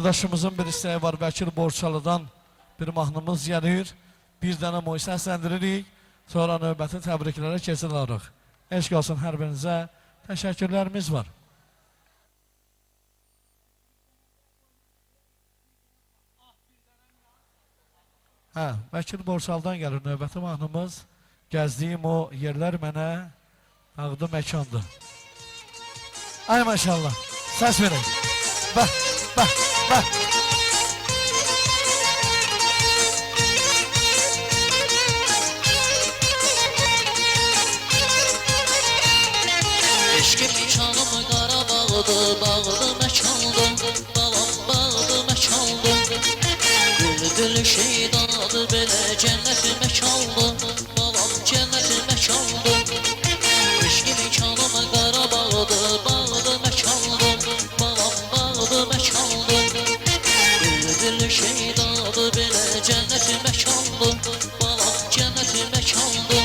Qardaşımızın bir isteği var, Bəkir Borçalı'dan bir mahnımız gəlir. Bir dənə moy səsləndiririk, sonra növbəti təbriklərə keçirik. Eşq olsun hər birinizə, təşəkkürlərimiz var. Bəkir Borçalı'dan gəlir növbəti mahnımız. Gəzdiyim o yerlər mənə ağdı məkandır. Ay maşallah, səs verin. Bəh, bəh, bəh. Eşkim canım Qarabağdı, bağdı məkandı, balam bağdı məkandı. Bülbül şeydadı, belə cənnət məkandı, balam cənnət məkandı. Eşkim canım Qarabağdı, bağdı məkandı, balam bağdı məkandı. Bülbül şeydadı, belə cənnət məkandı, balam cənnət məkandı.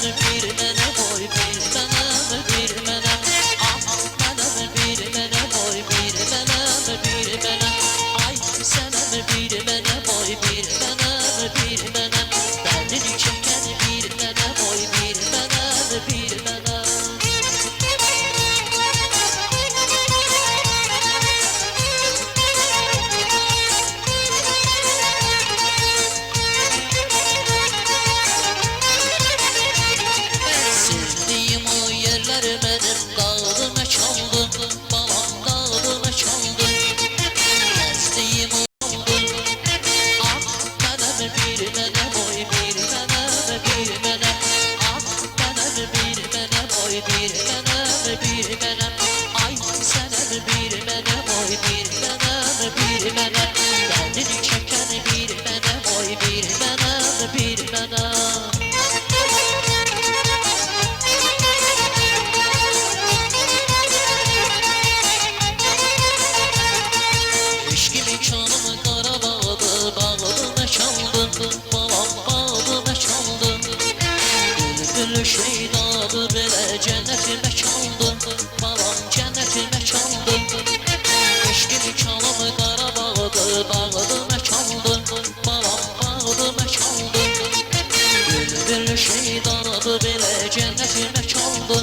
Bir mənə boy, bir mənə, bir mənə. Mənə bir mənə boy, bir mənə, bir mənə. Ay sənə bir mənə boy, bir mənə, bir mənə. Dərdini çəkən bir mənə boy, bir mənə, bir mənə. Mənim dağdı məkandı, balam dağdı məkandı. Gəzdiyim oldu, mənəm bir mənə boy, bir mənə, bir mənə. Mənəm bir mənə boy, bir mənə, bir mənə. Ay sənəm bir mənə boy, bir mənə, bir mənə. Dərdini çəkən bir mənə boy, bir mənə, bir mənə. Balam bağdı məkandı, bülbül şeydadı, belə cənnət məkandı, balam cənnət məkandı. Eşqim canım Qarabağdı, bağdı məkandı, balam bağdı məkandı. Bülbül şeydadı, belə cənnət məkandı,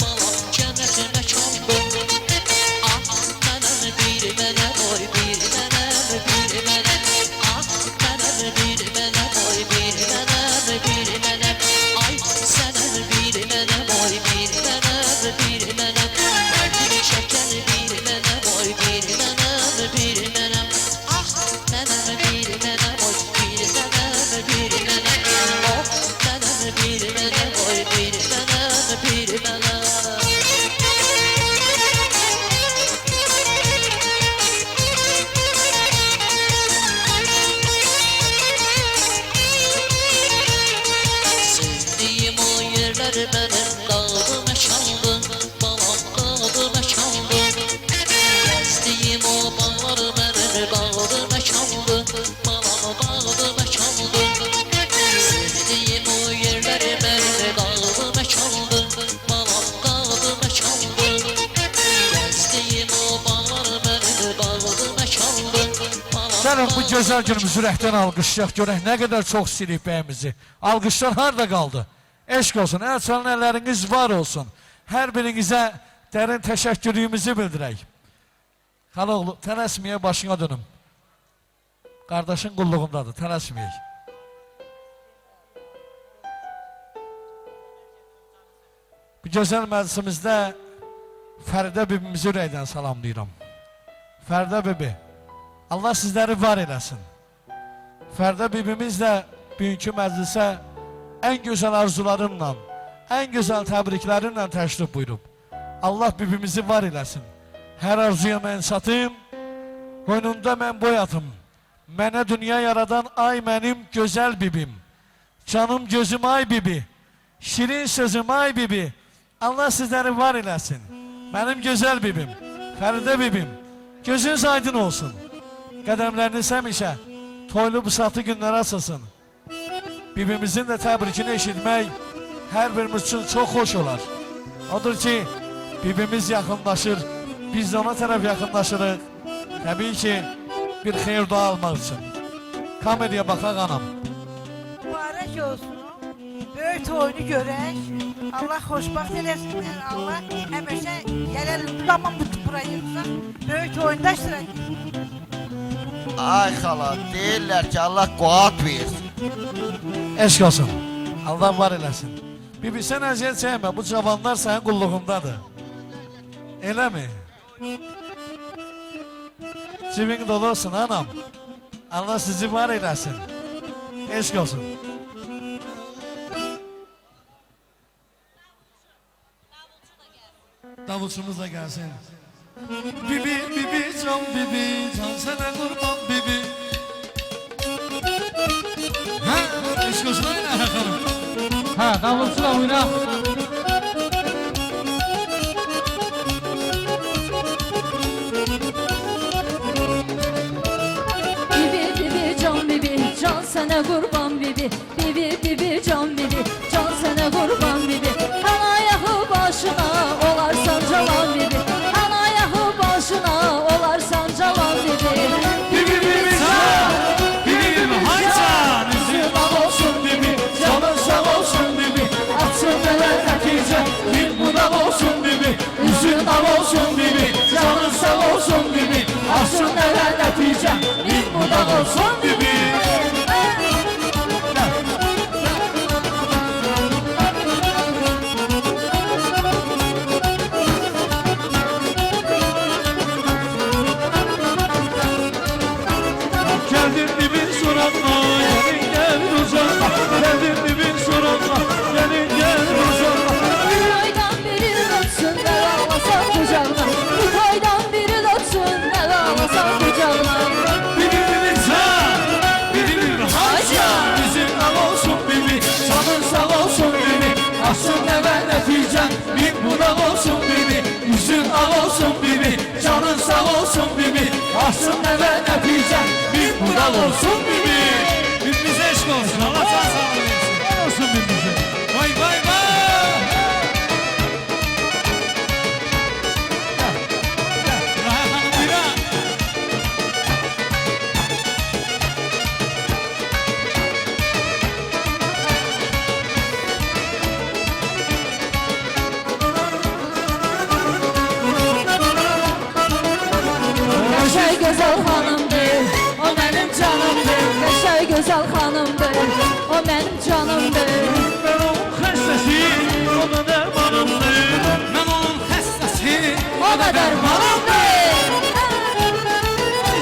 balam cənnət məkandı. Mənəm bir mənə boy, bir mənə, bir mənə. Bir mənə boy, bir mənə, bir mənə. Ay sənə bir mənə boy, bir mənə, bir mənə. Dərdini çəkən bir mənə boy, bir mənə, bir mənə. Mənə bir mənə boy, bir mənə, bir mənə. Mənə bir mənə boy, bir mənə, bir mənə. Mənim dağdı məkandı, balam dağdı məkandı. Gəzdiyim o bağlar mənim bağdı məkandı, balam bağdı məkandı. Sevdiyim o yerlər mənim dağdı məkandı, balam dağdı məkandı. Gəzdiyim o bağlar mənim bağdı məkandı, balam. Gəlin bu gözəl günümüzü ürəkdən alqışlayaq, görək nə qədər çox silib bəyimizi. Alqışlar harada qaldı? Eşq olsun, el çalan elləriniz var olsun. Hər birinizə dərin təşəkkürümüzü bildirək. Xaloğlu, tələsməyə başına dönüm. Qardaşın qulluğundadır, tələsməyək. Bu gözəl məclisimizdə Fəridə bibimizi ürəkdən salamlayıram. Fəridə bibi, Allah sizləri var eləsin. Fəridə bibimiz də bugünkü məclisə ən gözəl arzularınla, ən gözəl təbriklərinlə təşrif buyurub. Allah bibimizi var eləsin. Hər arzuya mən çatım, qoynunda mən boy atım. Mənə dünya yaradan ay mənim gözəl bibim. Canım gözüm ay bibi, şirin sözüm ay bibi. Allah sizləri var eləsin. Mənim gözəl bibim, Fəridə bibim, gözünüz aydın olsun. Qədəmləriniz həmişə toylu busatlı günlərə açılsın. Bibimizin də təbrikini eşitmək hər birimiz üçün çox xoş olar. Odur ki, bibimiz yaxınlaşır, biz də ona tərəf yaxınlaşırıq. Təbii ki, bir xeyir dua almaq üçün. Komediya baxaq anam. Mübarək olsun. Böyük toyunu görək. Allah xoşbaxt eləsin. Allah həmişə gələrim. Tamam buraya yığsaq. Böyük toyunda iştirak edin. Ay xala, deyirlər ki, Allah quvvat versin. Eşq olsun. Allah var eləsin. Bibi sən əziyyət çəkmə, bu cavanlar sənin qulluğundadır. Eləmi? Cibin dolu olsun anam. Allah sizi var eləsin. Eşq olsun. Davulçumuz da gəlsin. Bibi, bibi, can sənə qurban bibi. Hə, eşq olsun aynə xanım. Ha, davulcu da oyna. Bibi bibi can sana kurban bibi. Bibi bibi can sana kurban bibi. Ana ayağı başına olarsan cavan bibi. Ana ayağı başına olarsan cavan bibi. Bibi, bibi, can, bibi, bibi, hay can, üzüm al olsun bibi, canın sağ olsun bibi, atsın neler netice, bin budal olsun bibi, üzüm al olsun bibi, canın sağ olsun bibi, atsın neler netice, bin budal olsun bibi. Geldim dibin suratma, gelin gel uzatma. Geldim dibin suratma, gelin gel uzatma. Bir aydan biri ötsün de ağlasan kucağına. Bir aydan biri ötsün de ağlasan kucağına. Bibi bibi can, bibi bibi haşa. Yüzün al olsun bibi, canın sağ olsun bibi. Aşkın ne ver neticen, bin budal olsun bibi. Yüzün al olsun bibi, canın sağ olsun bibi. Aşkın ne ver neticen, bin budal olsun bibi. Birbimize eşk olsun, Allah can sağlığı versin. Olsun birbimize. Vay vay vay. Rahat Hanım buyurun. Yaşay güzel hanımdır, o benim canımdır. Yaşay güzel hanımdır, o benim canımdır. Ben onun xəstəsi, o da dərmanımdır. Mən onun xəstəsi, O da dermanımdır.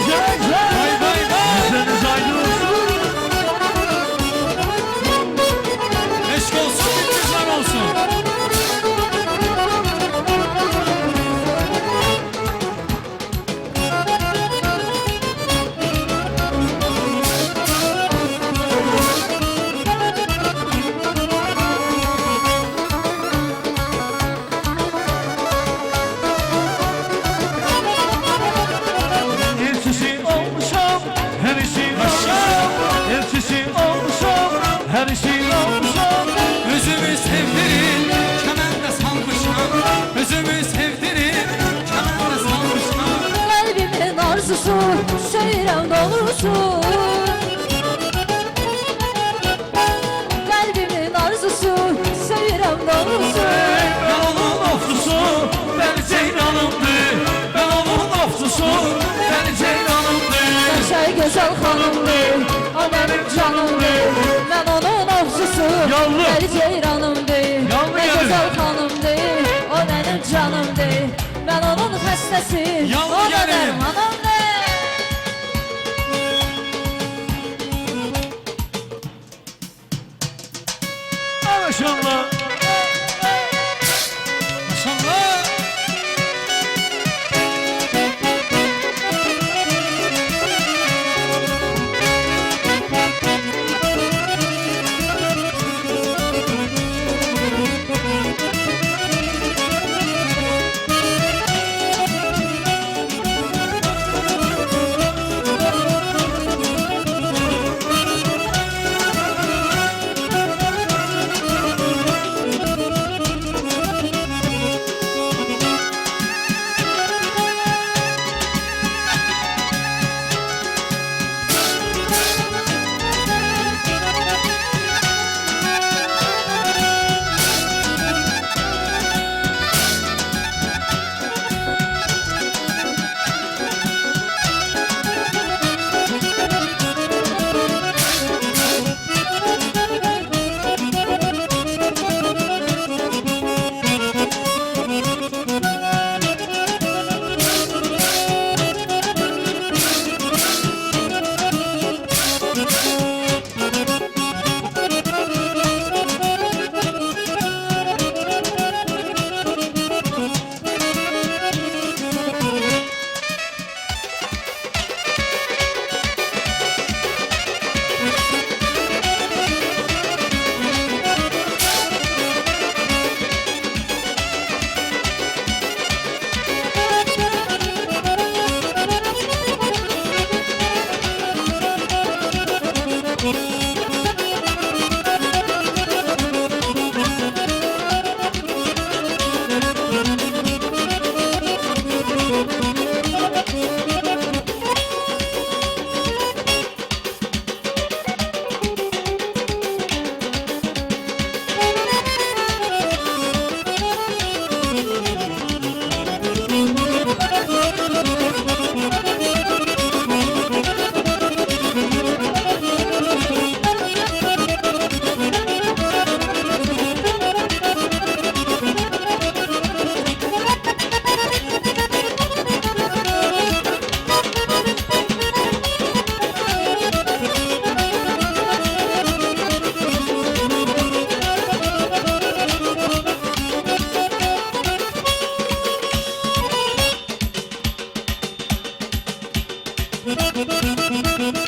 vay vay vay. Yüzünüz aydın olsun. Eşk olsun, güzel olsun. Elçisi olmuşam, her işi olmuşam. Elçisi olmuşam, her işi olmuşam. Özümü sevdirir, kemende salmışam. Özümü sevdirir, kemende salmışam. Kalbimin arzusu, söylem doğrusu. Kalbimin arzusu, söylem doğrusu. Ben onun oflusu, ben ceylanımdır. Ben onun oflusu, ben ceylanımdır. Yaşay güzel hanımdır, o benim canımdır. Ben onun ofsusu, Yallı. deli ceyranımdır. Yallı Ne gelin. güzel hanımdır, o benim canımdır. Ben onun xəstəsi, Yallı o da gelin. dermanımdır. Maşallah. Maşallah.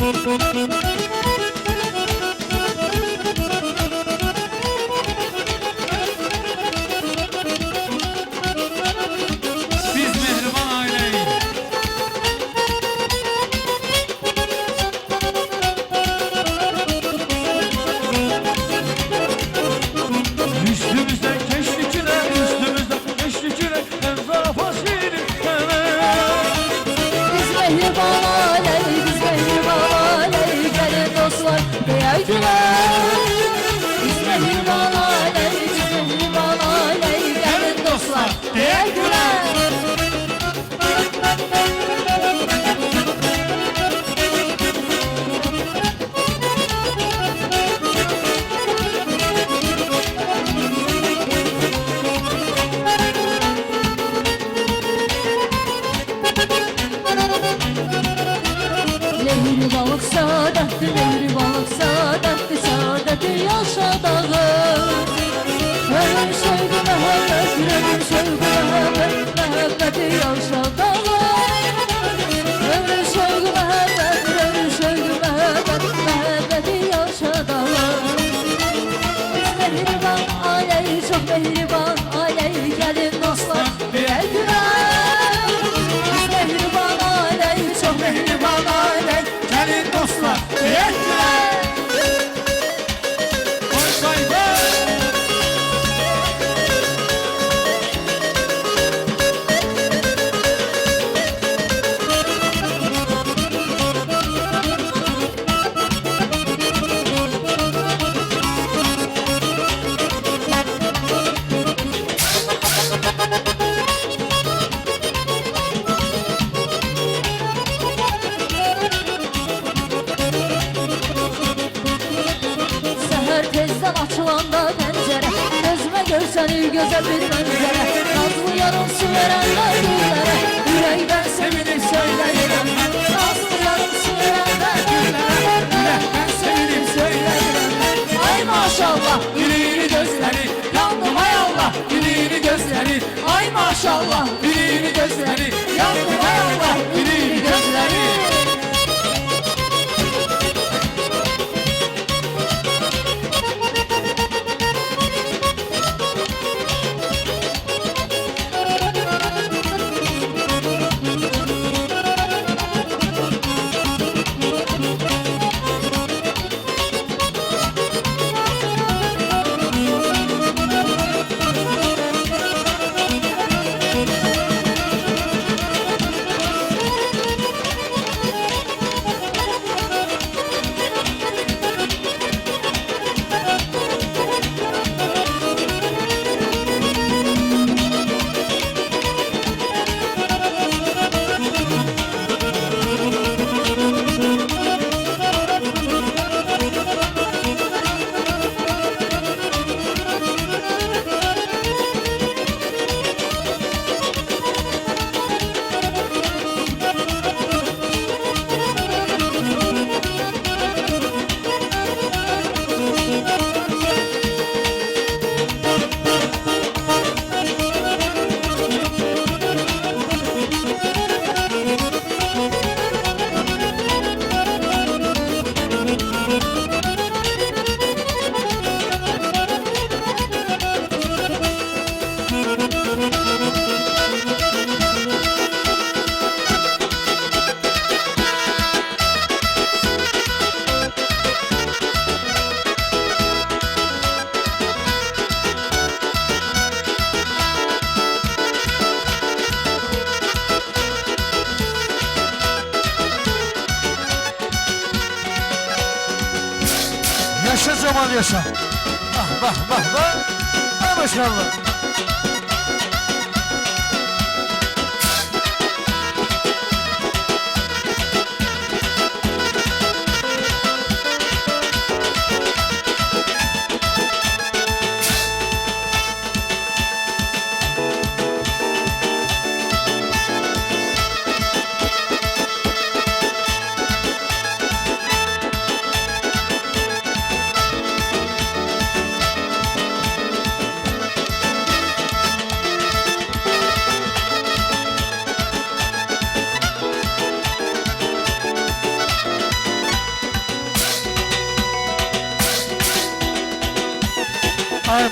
Biz mehriban aileyiz. Üstümüzden keşlikine, üstümüzden keşlikine, en zarafas yedim. Biz mehriban aileyiz, biz mehriban aileyiz. Gelin dostlar diğer güler. Biz mehriban aileyiz, biz mehriban aileyiz. Gelin dostlar diğer güler. Lehri balık saadetli, lehri balık saadetli, saadeti yaşadağı. Ömür sevgi mehabbet, ömür sevgi mehabbet, mehabbeti yaşadağı. Ömür sevgi mehabbet, ömür sevgi mehabbet, mehabbeti yaşadağı. Biz mehriban aileyiz, çok mehriban aileyiz. Gelin dostlar birer güler. Biz mehriban aileyiz, çok mehriban aileyiz. Gelin dostlar birer güler. Seher tezden açılanda pencere, gözüme görseni göze bir manzara. Nazlı yarım su verenler güllere, yüreğden sevinip söylerim. Nazlı yarım su verenler güllere, yüreğden sevinip söylerim. Ay maşallah yüreğini gözleri, yandım hay Allah yüreğini gözleri. Ay maşallah yüreğini gözleri, yandım hay Allah yüreğini gözleri. Yaşa Cemal yaşa. Bak bak bak bak. Ha maşallah.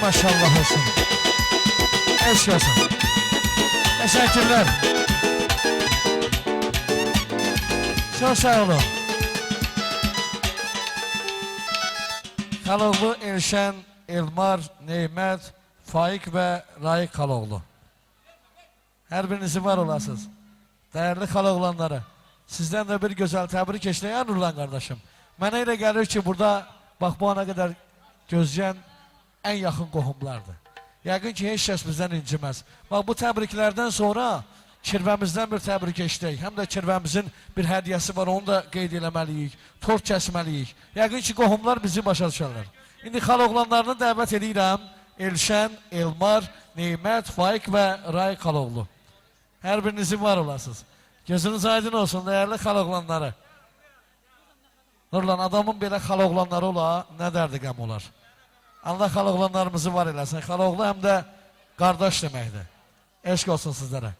maşallah olsun. Eşk olsun. Teşekkürler. Çok sağ olun. Kaloğlu Elşen, Elmar, Neymət, Faik ve Raik Kaloğlu. Her birinizi var olasınız. Değerli Kaloğlanları. Sizden de bir güzel tebrik eşleyen Nurlan kardeşim. Mənə elə gəlir ki, burada bax bu ana qədər gözləyən ən yaxın qohumlardır. Yəqin ki, heç kəs bizdən inciməz. Bax bu təbriklərdən sonra kirvəmizdən bir təbrik eşləyik. Həm də kirvəmizin bir hədiyyəsi var, onu da qeyd eləməliyik. Tort kəsməliyik. Yəqin ki, qohumlar bizi başa düşərlər. İndi Kaloğlanlarını dəvət edirəm. Elşən, Elmar, Neymət, Faik və Raik Kaloğlu. Hər birinizin var olasınız. Gözünüz aydın olsun değerli Kaloğlanları. Nurlan adamın belə Kaloğlanları ola, nə dərdi qəm olar. Allah Kaloğlanlarımızı var eləsin. Kaloğlu həm də qardaş deməkdir. Eşq olsun sizlərə.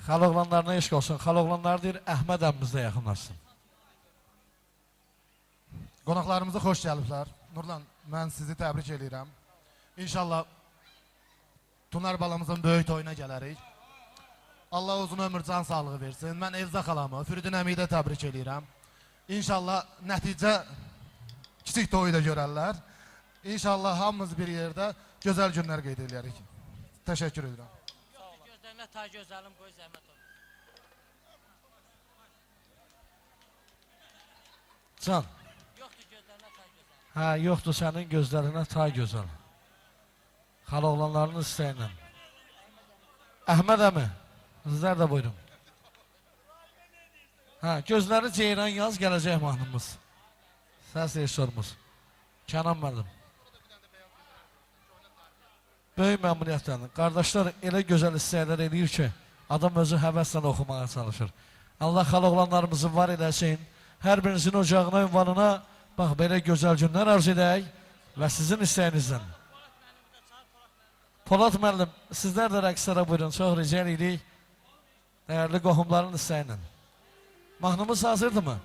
Kaloğlanlarına eşq olsun. Kaloğlanlar deyir, Əhməd əmmizlə yaxınlaşsın. Qonaqlarımıza xoş gəliblər. Nurlan, mən sizi təbrik edirəm. İnşallah Tunar balamızın böyük toyuna gələrik. Allah uzun ömür, can sağlığı versin. Mən Elza xalamı, Firidun əmiyi də təbrik edirəm. İnşallah nəticə kiçik toyu da görərlər. İnşallah hamımız bir yerdə gözəl günlər qeyd edirik. Təşəkkür edirəm. Gözlerine tay gözlerim koy zəhmət olur. Can. Yoktur gözlerine tay gözlerim. Hə, yoxdur sənin gözlərinə tay gözəl. Kaloğlanların istəyinlə. Əhməd əmi, sizlər də buyurun. Hə, gözləri ceyran yaz gələcək mahnımız. Səs rejissorumuz. Kənan müəllim. Böyük məmnuniyyətlə. Qardaşlar elə gözəl istəklər eləyir ki, adam özü həvəslə oxumağa çalışır. Allah Kaloğlanlarımızı var eləsin. Hər birinizin ocağına, ünvanına bax belə gözəl günlər arz edək və sizin istəyinizdən. Polat müəllim, sizlər də rəqslərə buyurun, çox rica edirik. Dəyərli qohumların istəyinlə. Mahnımız hazırdır mı?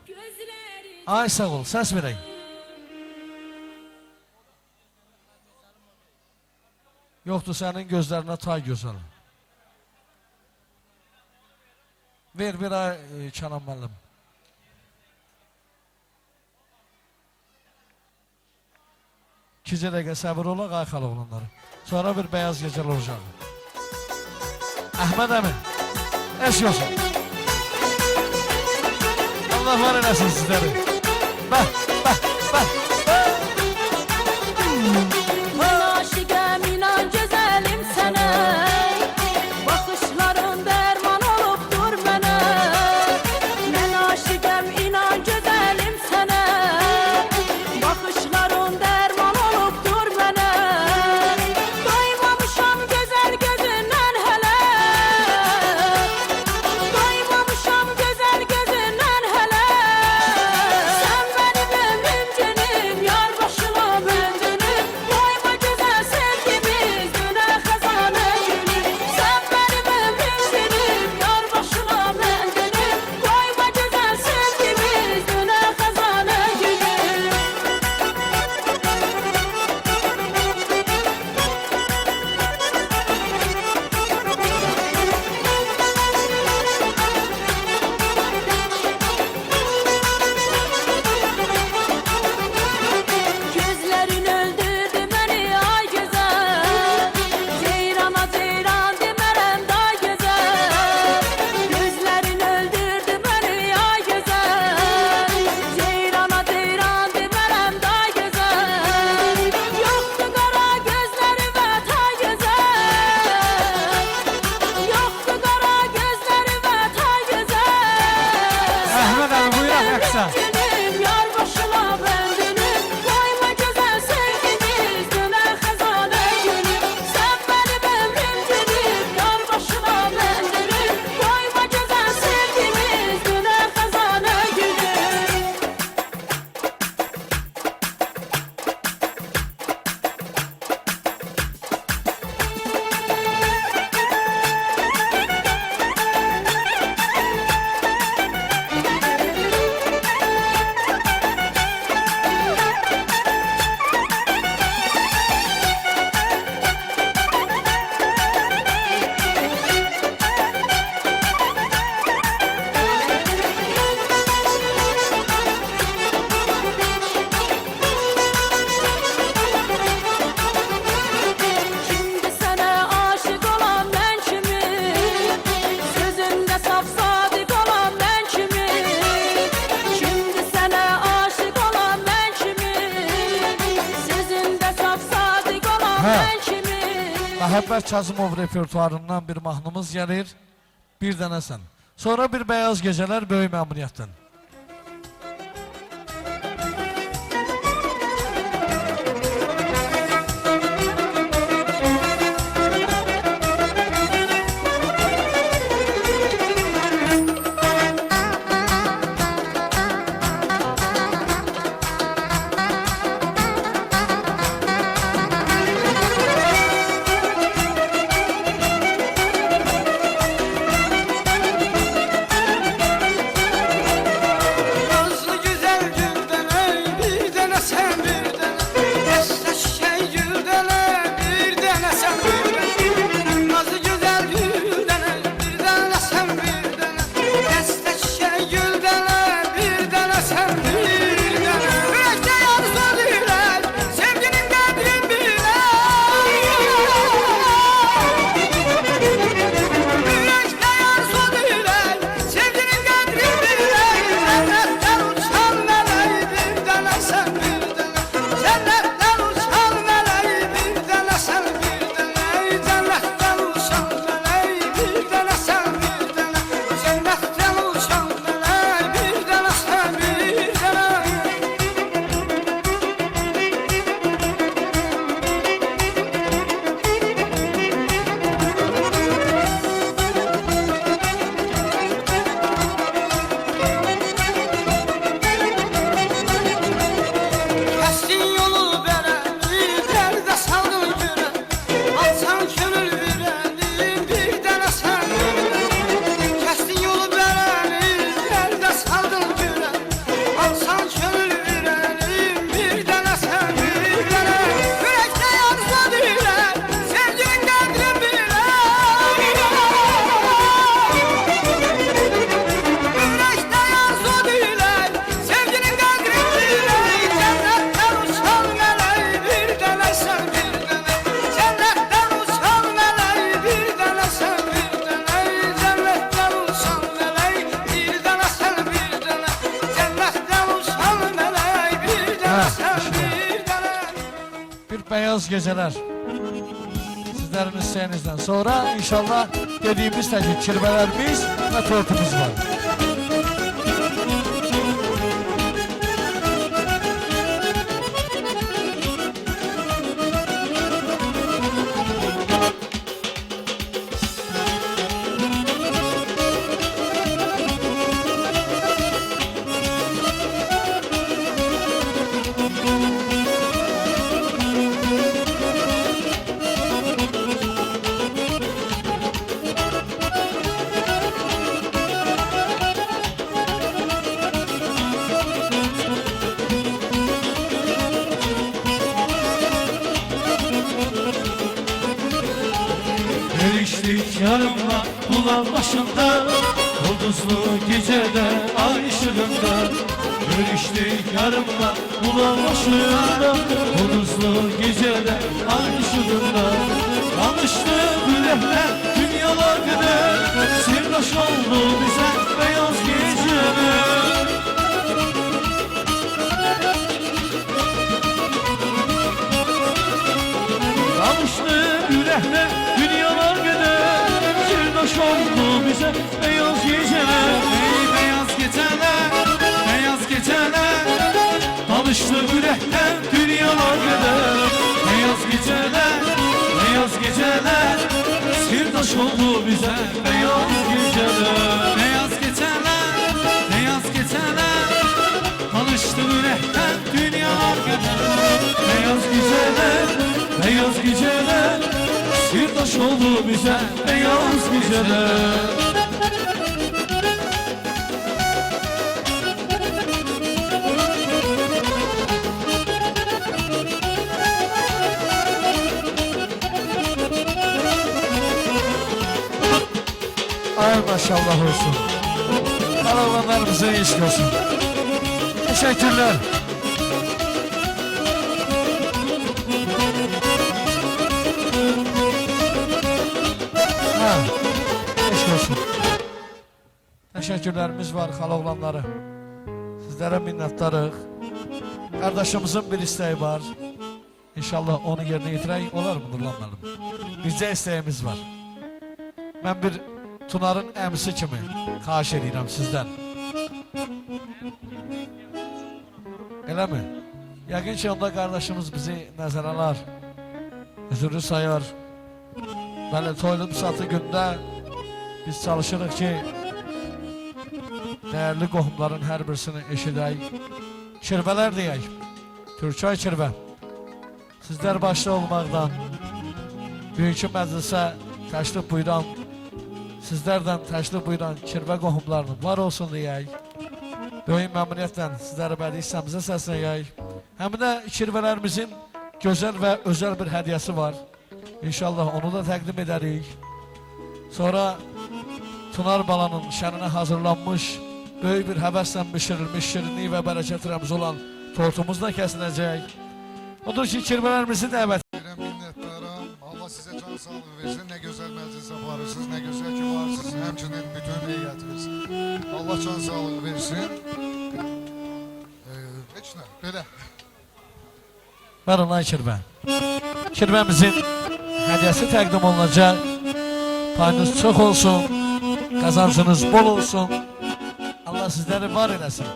Ay sağ ol, səs verək. Yoxdur sənin gözlərinə tay gözəl. Ver ay Kənan müəllim. İkinci dəqiqə səbir olaq ay Kaloğlanları. Sonra bir beyaz gecəl olacaq. Əhməd əmi, eşq olsun. Allah var eləsin sizləri. Bəh, bəh, bəh. Mən aşiqəm, inan gözəlim sənə. Baxışların dərman olubdur mənə. Mən aşiqəm, inan gözəlim sənə. Baxışların dərman olubdur mənə. Doymamışam gözəl gözündən hələ. Doymamışam gözəl gözündən hələ. Sən mənim ömrüm günüm. Məhəbbət Kazımov repertuarından bir mahnımız gəlir. Bir dənə sən. Sonra bir beyaz geceler böyük məmuriyyətdən. Beyaz geceler sizlerin isteğinizden sonra inşallah dediğimiz kirvelerimiz ve tortumuz var. Görüştük yarımla bulan başında, yıldızlı gecede ay ışığında. Görüştük yarımla bulan başında, yıldızlı gecede ay ışığında. Tanıştı yürekler dünyalar kadar, sirdaş oldu bize beyaz geceler. Tanıştı yürekler dünyalar kadar, sirdaş oldu bize beyaz geceler. Ey beyaz geceler, beyaz geceler. Tanıştı yürekler dünyalar kadar, beyaz geceler, beyaz geceler. Sirdaş oldu bize beyaz geceler. Beyaz geceler, beyaz geceler. Tanıştı yürekler dünyalar kadar, beyaz geceler, beyaz geceler. Sirdaş oldu bize beyaz geceler. Ay maşallah olsun. Karavanlarımızın iş görsün. Teşekkürler. Olsun. Teşekkürlerimiz var xalovlanları. Sizlere minnettarıq. Kardeşimizin bir isteği var. İnşallah onu yerine getirək, olar mı Nurlan müəllim? Bizcə istəyimiz var. Mən bir Tunarın əmisi kimi xahiş edirəm sizdən. Elə mi? Yəqin ki, onda qardaşımız bizi nəzərə alar, üzürü sayar. Bəli, toylum satı gündə biz çalışırıq ki, dəyərli qohumların hər birisini eşidək, kirvələr deyək, Türkay kirvə. Sizlər başda olmaqdan, büyükü məclisə təşrif buyuran, sizlərdən təşrif buyuran kirvə qohumlarının var olsun deyək. Böyük məmnuniyyətlə sizləri bədii hissəmizə səsləyək. Həm də kirvələrimizin gözəl və özəl bir hədiyyəsi var. İnşallah onu da təqdim edərik. Sonra Tunar balanın şəninə hazırlanmış, böyük bir həvəslə bişirilmiş şirinlik və bərəkət rəmzi olan tortumuz da kəsiləcək. Odur ki, kirvələrimizi dəvət Edirəm, minnətdaram. Allah sizə can sağlığı versin. Nə gözəl məclis aparırsınız, nə gözəl ki varsınız. Həmçinin bütün heyət versin. Allah can sağlığı versin. Heç nə, belə. Verin lan kirvə. Kirvəmizin hədiyyəsi təqdim olunacaq. Payınız çox olsun, qazancınız bol olsun. Allah sizləri var eləsin.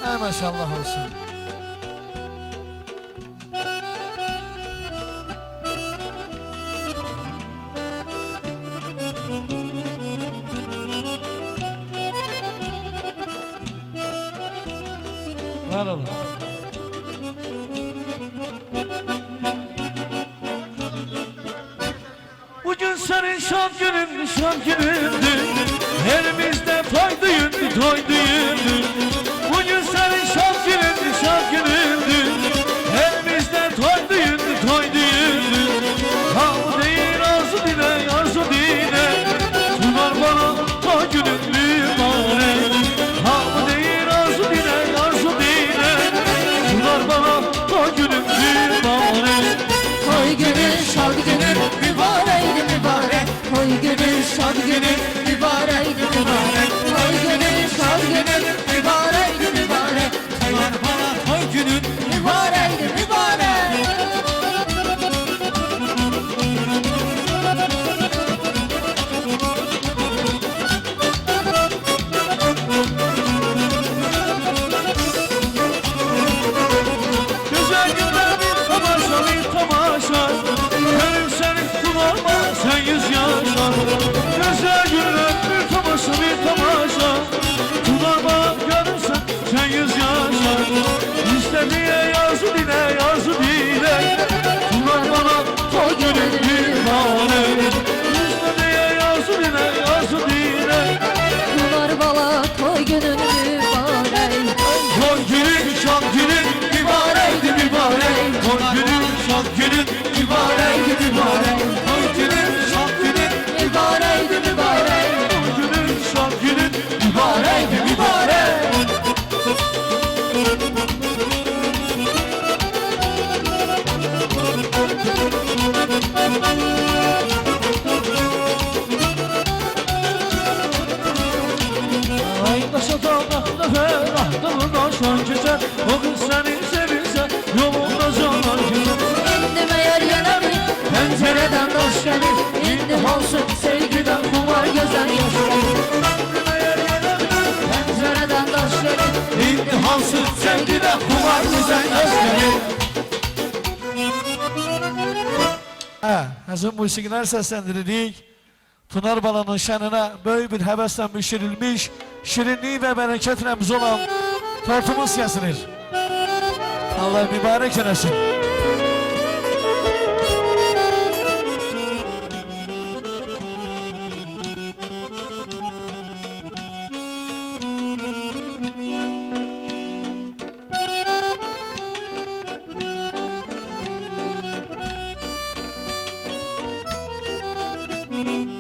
Ay maşallah olsun. Var olun. Bugün senin şan günündü, şan günündü. Elimizde toy düğündü, toy düğündü. Bugün senin şan günündü, şan günündü. Elimizde toy düğündü, toy düğündü. Havu değil arzu dile, arzu dile. Tunar bana toy günündü bari. Havu değil arzu dile, arzu dile. Tunar bana toy günündü bari. Toy günün şad günün mübareydi mübarek. Toy günün şad günün mübareydi mübarek. Toy günün şad günün mübareydi mübarek. Tunar bana toy günün Mübareydi mübarek. güzel günler bir tamaşa, bir tamaşa. Gönül seni tunarma, sen yüz yaşa. Güzel günler bir tamaşa, bir tamaşa. Tunarma, gönül sen yüz yaşa. İstediğe yazı dile, yazı dile. Tunar bana toy günün mübarek. İstediğe yazı dile, yazı dile. Bunlar bala toy günün mübarek. Toy günün, şan günün mübarekti mübarek. Toy günün, şan günün mübarekti mübarek. Toy günün, şan günün Mübareydi mübarek. Toy günün, şan günün mübarekti mübarek. Ay daşa dağda ferahda daşlar geçer. O kız seni sevirse yolunda canlar gider. İndi meğer yenemin pencereden taş gelir. İndi olsun sevgiden kumar gözler yaşlar. Pencereden taş gelir. İntihalsız sevgide kumar güzel yaşları. Həzin musiqilər səsləndiririk. Tunar balanın şəninə böyük bir həvəslə bişirilmiş, şirinlik və bərəkət rəmzi olan tortumuz kəsilir. Allah mübarək eləsin. Müzik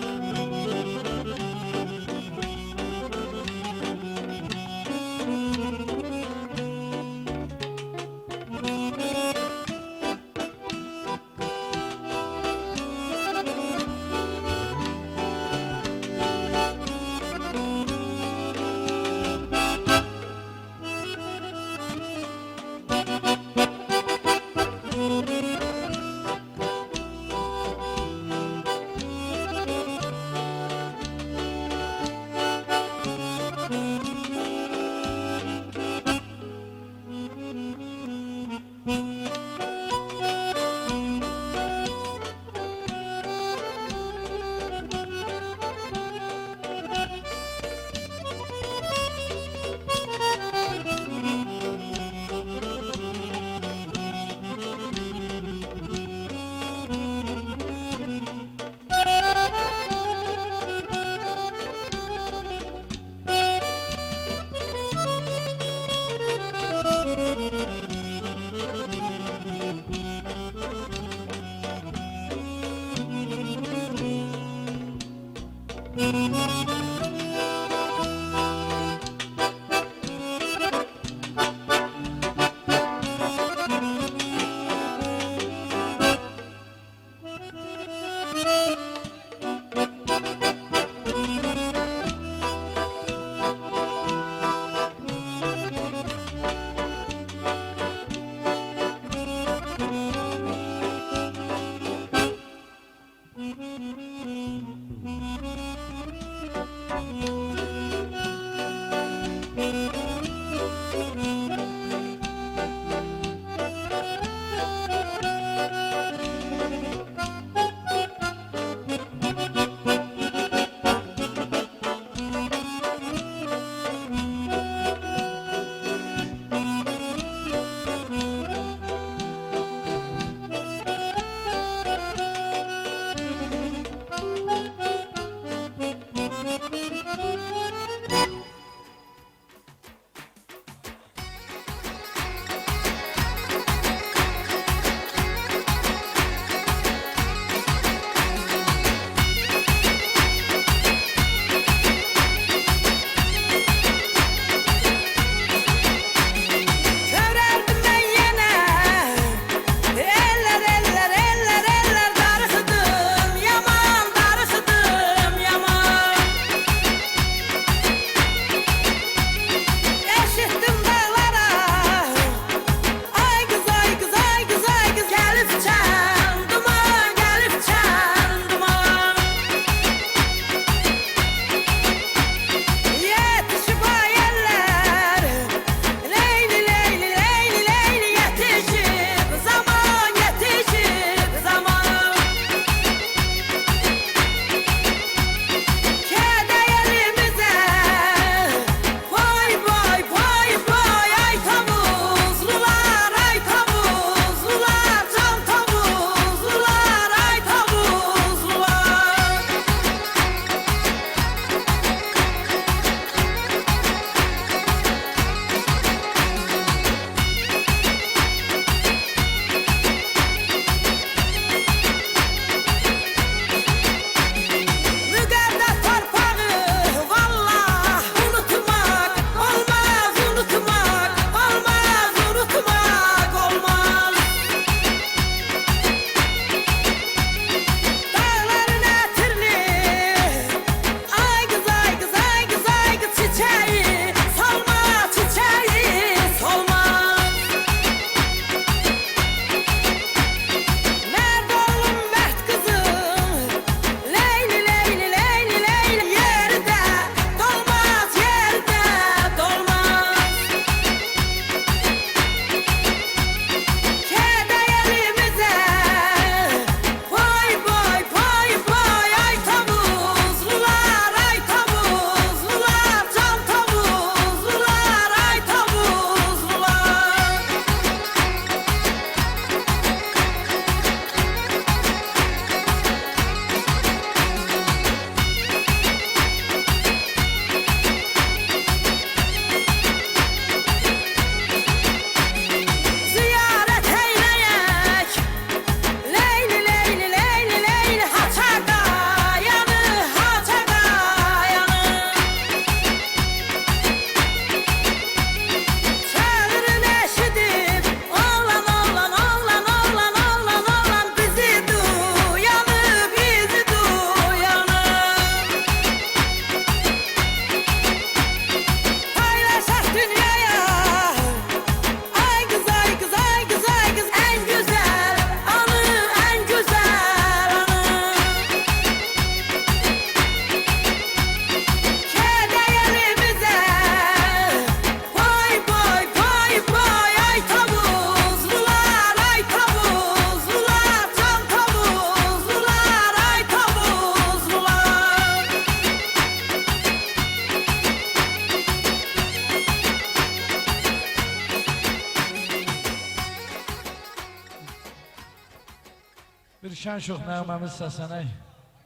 şən şux nəğməmiz səslənək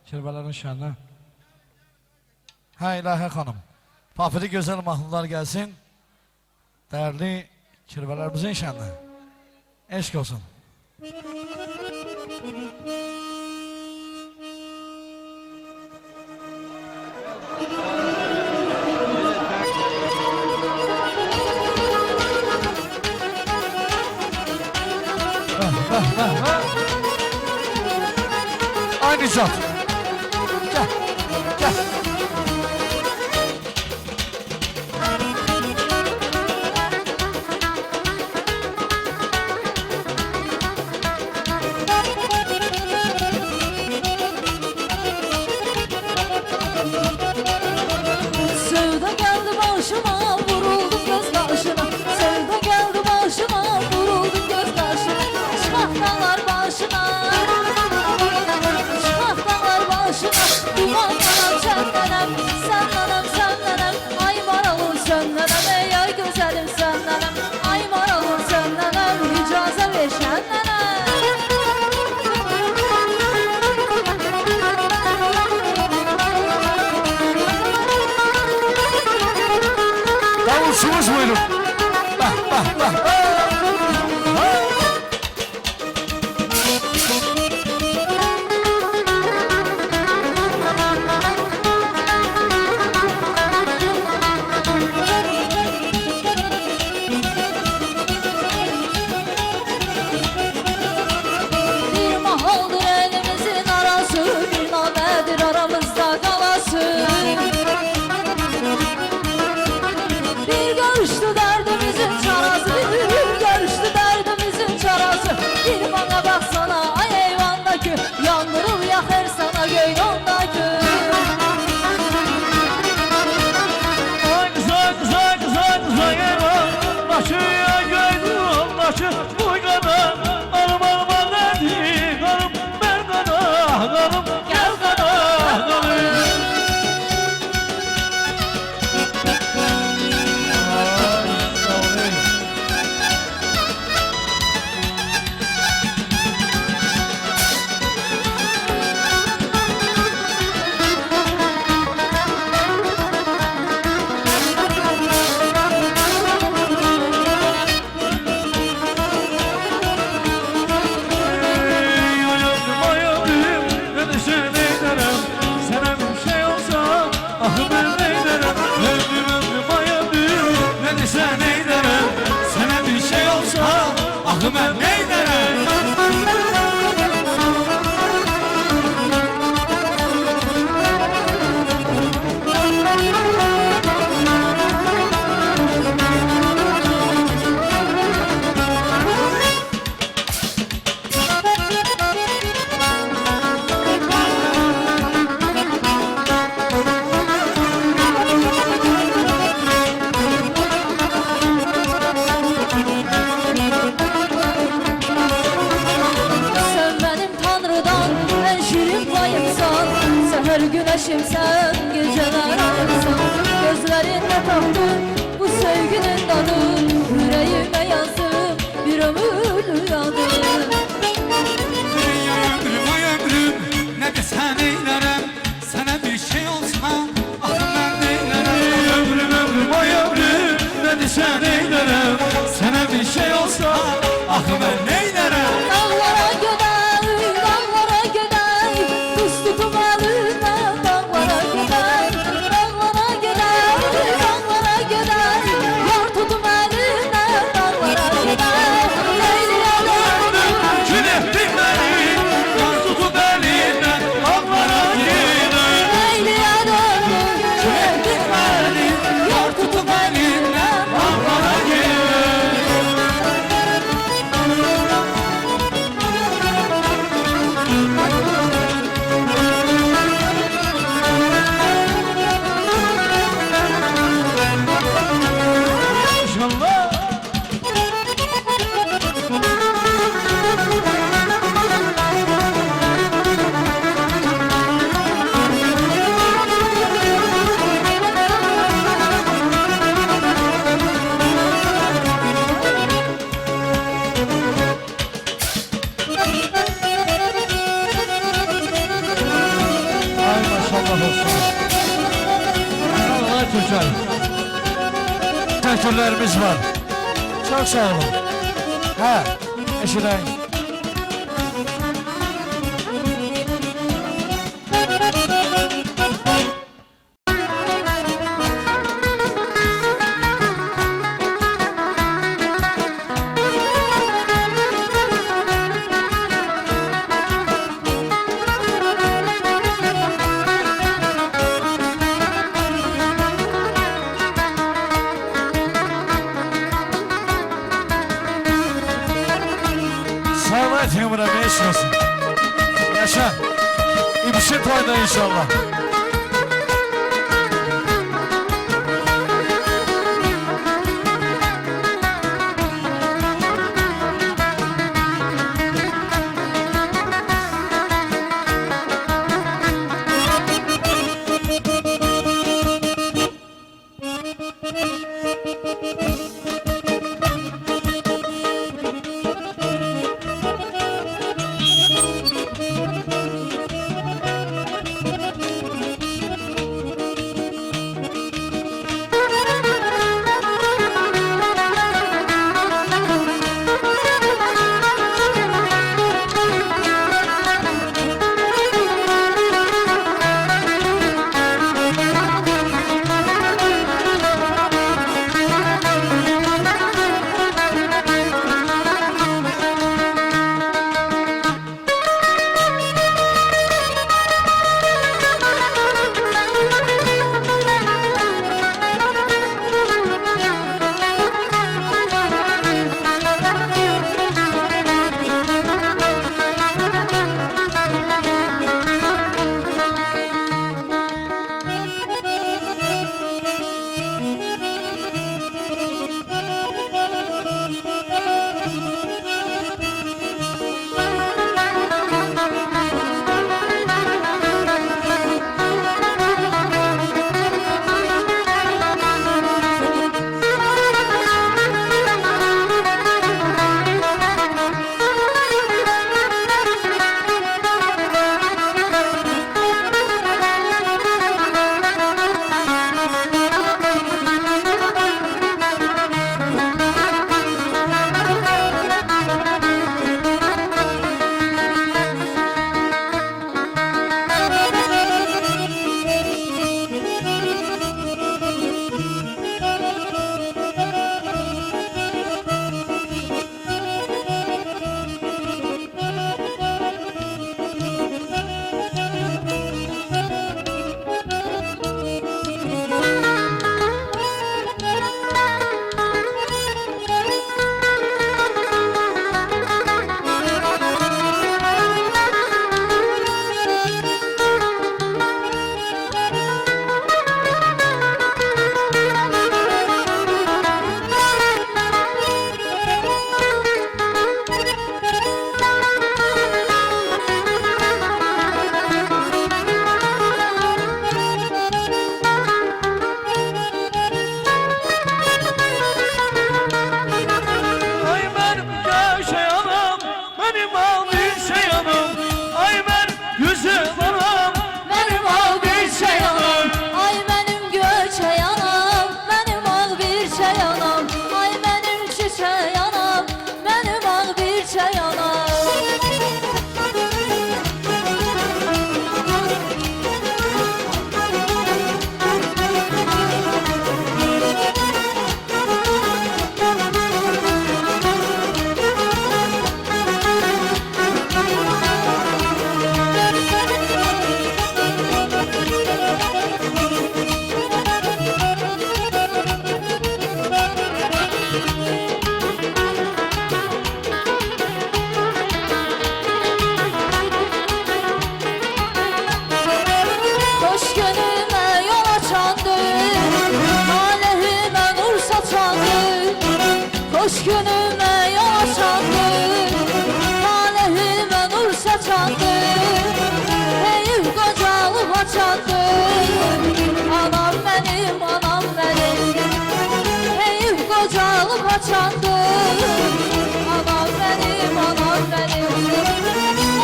Kirbələrin şənlə. Hə İlahə xanım, papiri gözəl mahnılar gəlsin, dəyərli Kirbələrimizin şənlə. Eşq olsun. Aynı zat. Gel, gel. Sevda geldi başıma, vuruldum göz karşına. Sevda geldi başıma, vuruldum göz karşına. Şahtalar başına, şahtalar başına. Dumanlanan sənlənəm, sənlənəm, sənlənəm. Ay maralım sənlənəm, ey ay gözəlim sənlənəm. Ay maralım sənlənəm, icazə ver şənlənəm. Davulçumuz buyurun. Bah, bah, bah. Bir mahaldır elimizin arası, bir namedir aramızda kalası. Bir görüştü derdimizin çarası, bir görüştü derdimizin çarası. Bir bana baksana ay eyvandaki, yandırıl yakar sana göynondaki. Ay kıza kıza kıza kıza yaman Başıya göydüm başı bu kadar Alım alma dedi karım ben kadar Karım gel kadar karım Ben neyderim? Sen benim Tanrı'dan en şirin payımsan. Seher güneşimsen, geceler ayımsan. Gözlerinde taktım bu sevginin tadı. Yüreğime yazdım bir ömür yadı. Ömrüm ay ömrüm ne desen eylerim Sana bir şey olsa ah ben neylerim Ömrüm ömrüm ay ömrüm ne desen eylerim Sana bir şey olsa ah ben neylerim Dağlara göder, dağlara göder. Kız tutum eline dağlara göder. Dağlara göder, dağlara göder. Yar tutum eline dağlara göder. Leyli yalan. Gün ettin beni, yaz tutup elinden Ağlar Türkay. Teşekkürlerimiz var. Çok sağ olun. Ha, eşiren. Sağlık Timur'a beş olsun. Yaşa. İbişin toyda inşallah. Hoş günüme yol açandı, talihime nur saçandı, heyif qocalıp açandı. Anam benim, anam benim, heyif qocalıp açandı. Anam benim, anam benim,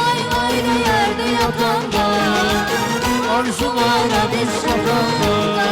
ay ay yerde yatanda, Arzulara biz çatanda.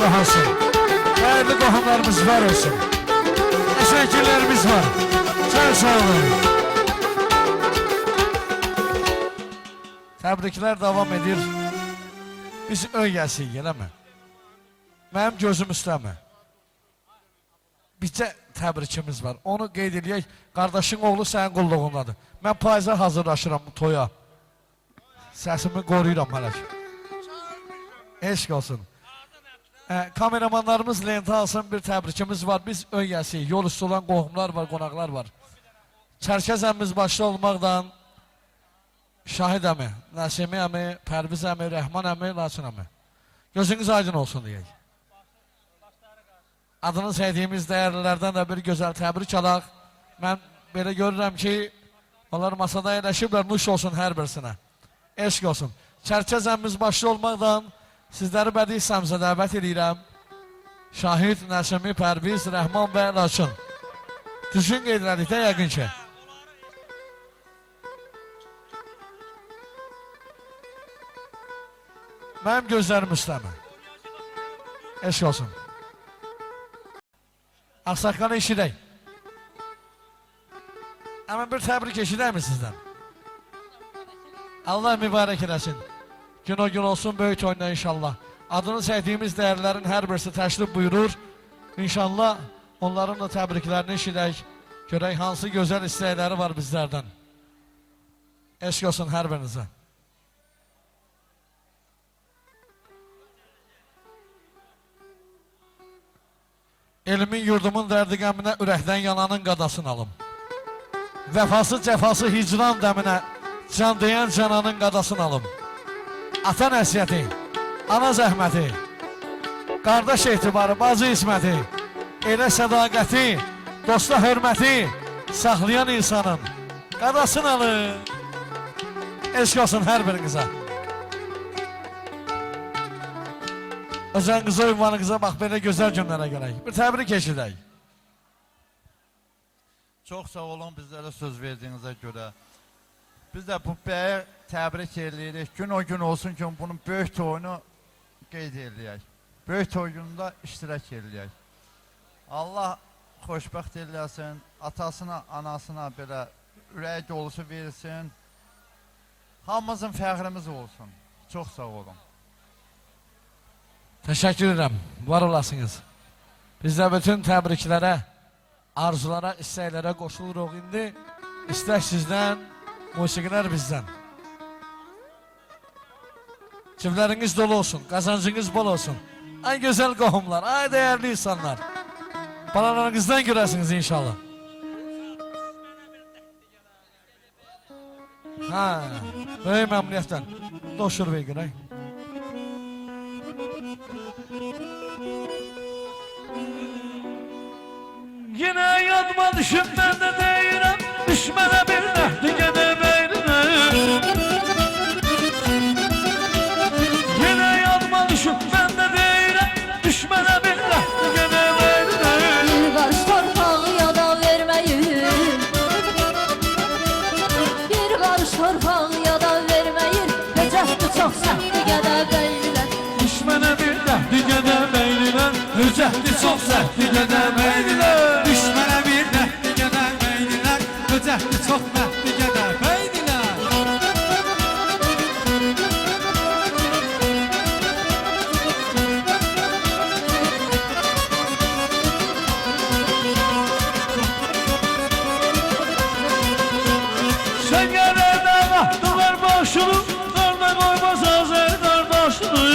Allah olsun. Değerli qohumlarımız var olsun. Teşekkürlerimiz var. Çok sağ olun. Təbriklər davam edir. Biz öygəsiyik, eləmi? Mənim gözüm üstəmi? Bizcə təbrikimiz var. Onu qeyd edək. Qardaşın oğlu sənin qulluğundadır. Mən payıza hazırlaşıram bu toya. Səsimi qoruyuram hələ ki. Eşq olsun. Kameramanlarımız lenti alsın, bir təbrikimiz var. Biz öygəsiyik. Yol üstü olan qohumlar var, qonaqlar var. Çərkəz əmimiz başda olmaqdan Şahid əmi, Nəsimi əmi, Pərviz əmi, Rəhman əmi, Laçın əmi. Gözünüz aydın olsun deyək. Adını sevdiyimiz dəyərlilərdən də bir gözəl təbrik alaq. Mən belə görürəm ki, onlar masada yerləşiblər, nuş olsun hər birisinə. Eşq olsun. Çərkəz əmimiz başda olmaqdan sizləri bədii səmsə dəvət edirəm. Şahid, Nəsimi, Pərviz, Rəhman və Laçın. Düzgün qeyd elədik də yəqin ki. Mənim gözlərim üstəmi. Eşq olsun. Ağsaqqalı eşidək. Həmən bir təbrik eşidəkmi sizdən? Allah mübarək eləsin. Gün o gün olsun böyük oyunda inşallah. Adını sevdiyimiz dəyərlərin hər birisi təşrif buyurur. İnşallah onların da təbriklərini eşidək. Görək hansı gözəl istəkləri var bizlərdən. Eşq olsun hər birinizə. Elmin yurdumun dərdi qəminə ürəkdən yananın qadasını alım. Vəfası cəfası hicran dəminə can deyən cananın qadasını alım. Ata nəsiyyəti, ana zəhməti, qardaş etibarı, bacı isməti, elə sədaqəti, dosta hörməti saxlayan insanın qadasını alın. Eşq olsun hər birinizə. Özənqizə, ünvanınıza bax, belə gözəl günlərə gələk. Bir təbrik eşidək. Çox sağ olun bizlərə söz verdiyinizə görə. Biz də bu bəyə təbrik edirik. Gün o gün olsun ki, bunun böyük toyunu qeyd edək. Böyük toyunda iştirak edək. Allah xoşbəxt eləsin, atasına, anasına belə ürək dolusu versin. Hamımızın fəxrimiz olsun. Çox sağ olun. Təşəkkür edirəm, var olasınız. Biz də bütün təbriklərə, arzulara, istəklərə qoşuluruq indi. İstək sizdən, musiqilər bizdən. Cibləriniz dolu olsun, qazancınız bol olsun. Ay gözəl qohumlar, ay dəyərli insanlar. Balalarınızdan görəsiniz inşallah. Böyük məmnuniyyətdən. Doşur bey qıraq. Yine yadıma düşüp ben de değilim. Düşmene bir derdi gene beynine. Yine yadıma düşüp ben de değilim. Düşmene bir derdi gene beynine. Bir qarış torpağı yada verməyin. Bir qarış torpağı yada verməyin. Həcətli çox səhti gədə beylilər. Düşmene bir derdi gene beynine. Hücehli çok səhti gene beynine. Düşmənə bir dəhtli gədə beynilər, Höcətli çox məhdli gədə beynilər. Sen gelene baktılar başını. Darda koymaz Azer kardeşini.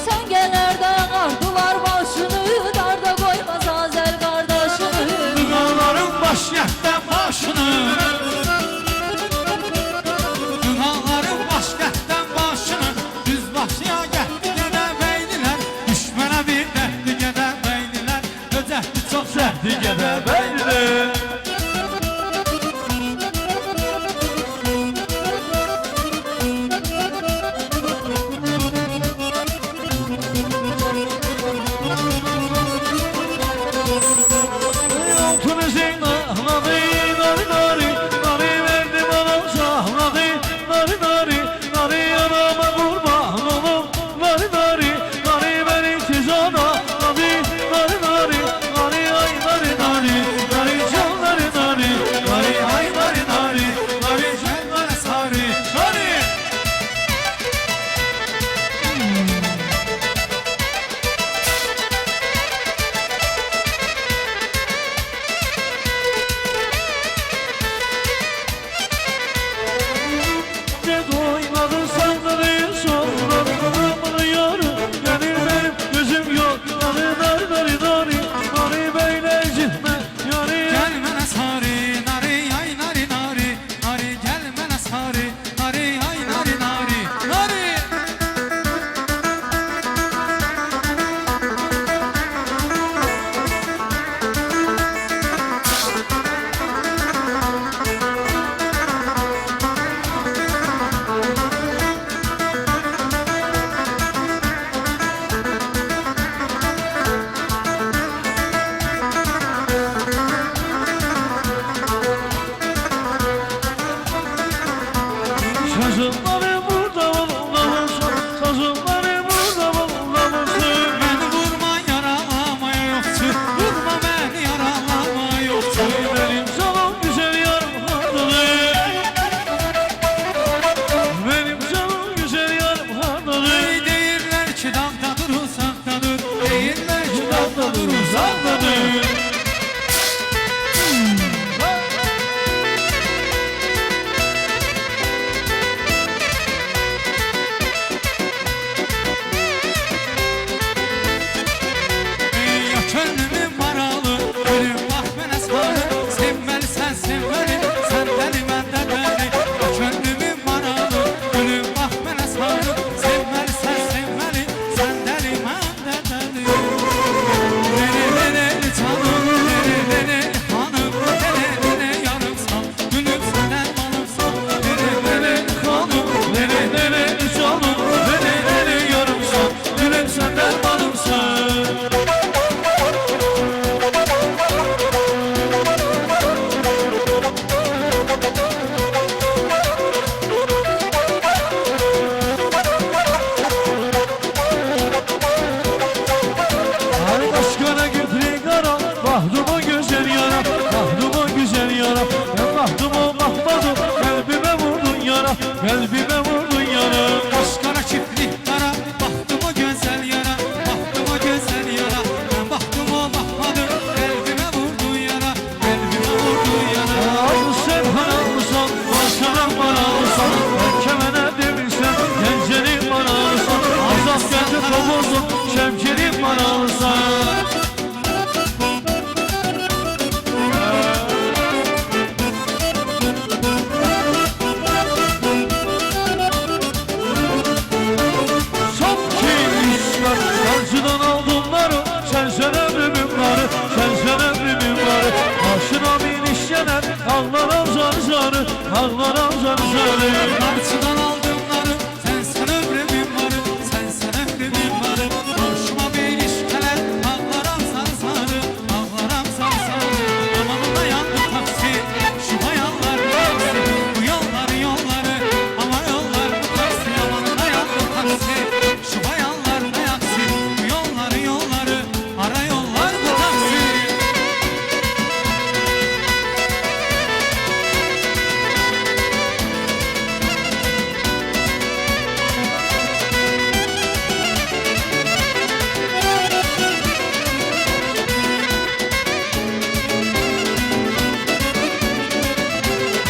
Sən gələrdə qardılar başını, darda qoymaz Azər qardaşını. Dünyaların baş yətdən başını, Dünyaların baş yətdən başını, Düz başıya gətdi gədə beynilər. Düşmənə bir dəhtli gədə beynilər, Höcətli çox səhti gədə beynilər. Könlümün maralı Gülüm bak mənə sarı Sevməli sən sevməli Sən dəli mən də dəli Könlümün maralı Gülüm bak mənə sarı Sevməli sən sevməli Sən dəli mən də dəli Lele canım Lele hanım Lele yarımsan Gülüm səndən malımsan Lele hanım, lele canım, lele yarımsan, gülüm senden balımsan. Ay başkana güpri kara, bahtıma güzel yara, bahtıma güzel yara. Ben bahtıma bakmadım, kalbime vurdun yara, kalbime vurdun yara. Kaşkara çiftlik kara Baktıma güzel yara Baktıma güzel yara Ben baktıma bakmadım Kalbime vurdu yara Kalbime vurdu yara Ağzı sen haralısan, başkadan banalısan, kemene demirsen, gencelik banalısan. Azaz geldi kovulsun, şemkelik banalısan. Son ki işler, karşıdan aldımları, sen ömrümün varı, sen ömrümün varı. Başına bin işyener, ağlaram zar zarı, ağlaram zar zarı. Karşıdan aldımları Sen ömrümün varı Sen ömrümün varı Hoşuma bir işkeler Ağlaram sarsarı Ağlaram sarsarı Amanına yandı taksi Şu bayanlar taksi Bu yolları Ama yollar bu taksi Amanına yandı taksi Şu bayanlar ne yaksi Bu yolları Ara yollar bu taksi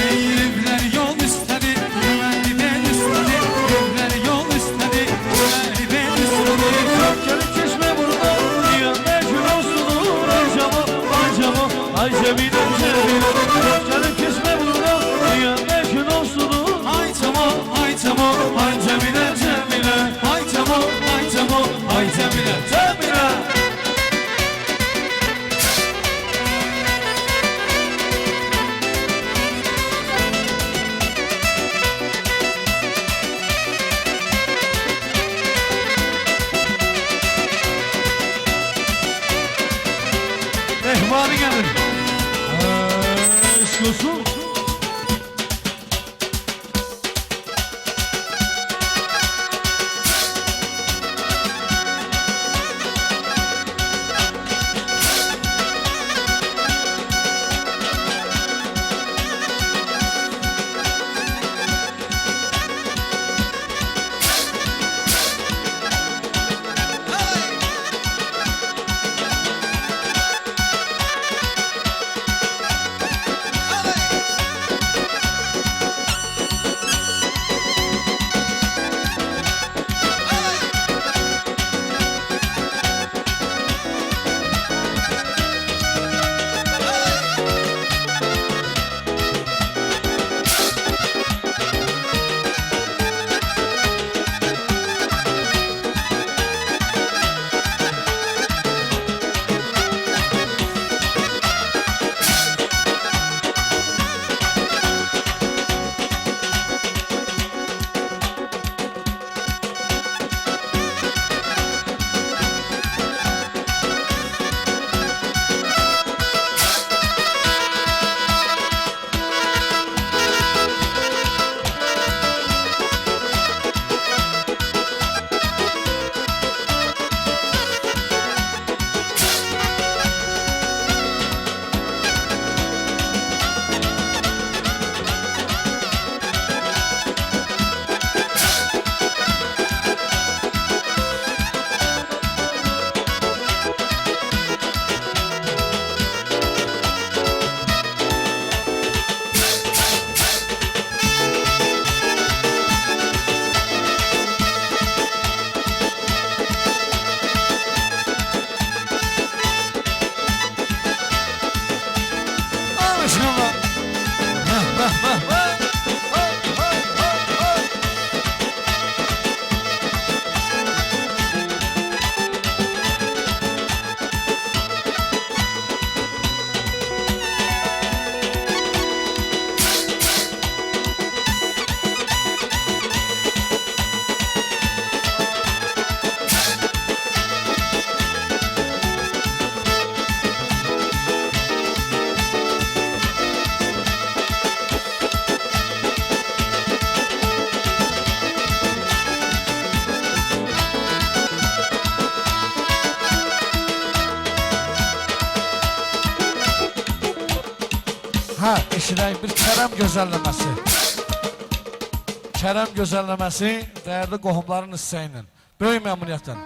Evler yol istedi, güvenli ben istedi. Evler yol istedi, güvenli ben istedi. Gelip çeşme burada, dünyada gün olsun. Ay cemile, gelip çeşme burada, dünyada gün olsun. Ay tamam, ay tamam, Ay cemile, ay tamam, ay tamam, ay Cemile. cemile. Mehmanı gelir. Aşk olsun. Ha, eşidək bir Kərəm gözəlləməsi. Kərəm gözəlləməsi dəyərli qohumların istəyinin. Böyük məmnuniyyətlə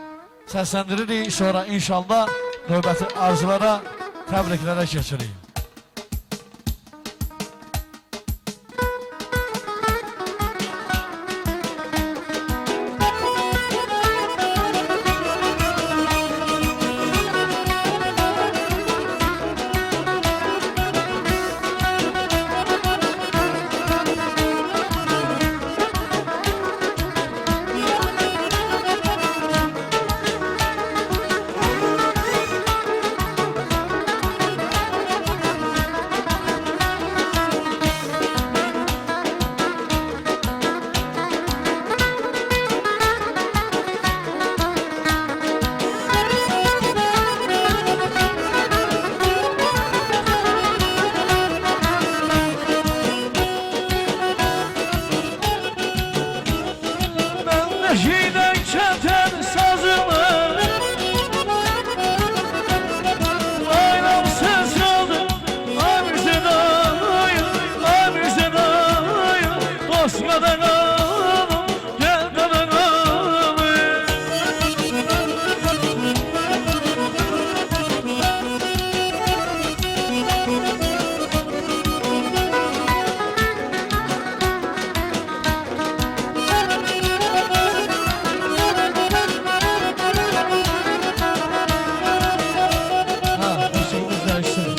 səsləndiririk. Sonra inşallah növbəti arzulara, təbriklərə keçirik. Eşiden keten sazımı Aylam ses çaldı Amirsen ayım, Amirsen ayım Dost kadar ağım, gel kadar ağım Ha, müziğimiz değişsin.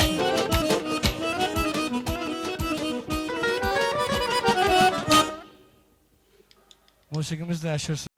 Müziğimiz değişirsin.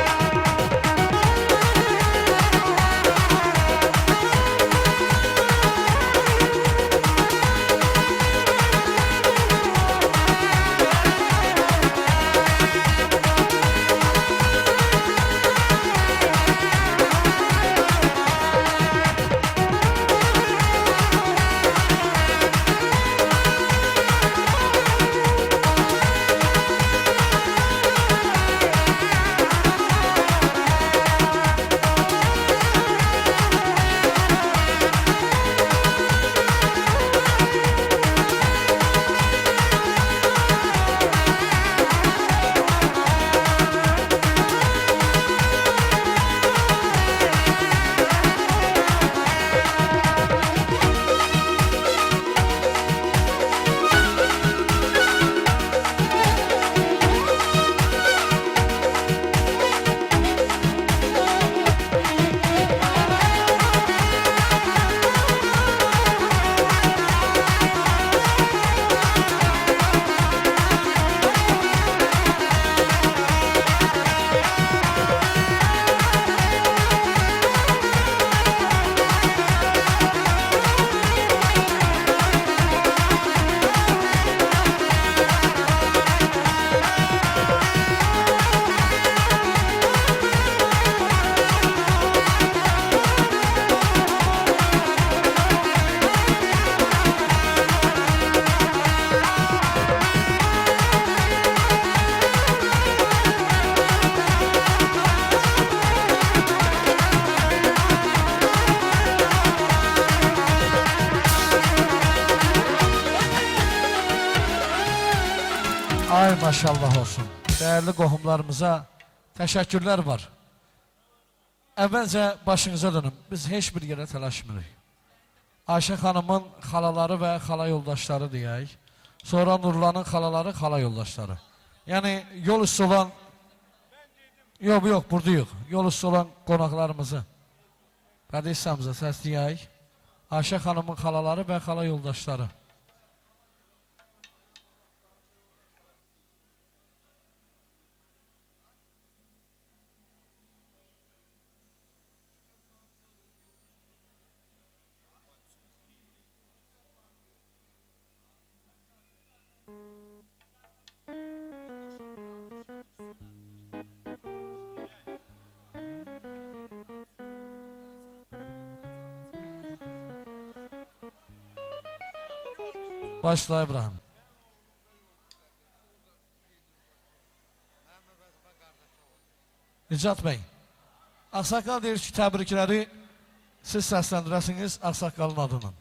Ay maşallah olsun. Değerli qohumlarımıza təşəkkürlər var. Əvvəlcə başınıza dönüm. Biz heç bir yerə təlaşmırıq. Ayşə xanımın xalaları və xala yoldaşları deyək. Sonra Nurlanın xalaları, xala yoldaşları. Yəni yol üstü olan... Yox, buradayıq. Yol üstü olan qonaqlarımızı. Qədi İslamıza səsləyək. Ayşə xanımın xalaları və xala yoldaşları. Başla İbrahim. Nicat Bey, Ağsaqqal deyir ki, təbrikləri siz səsləndirəsiniz Ağsaqqalın adının.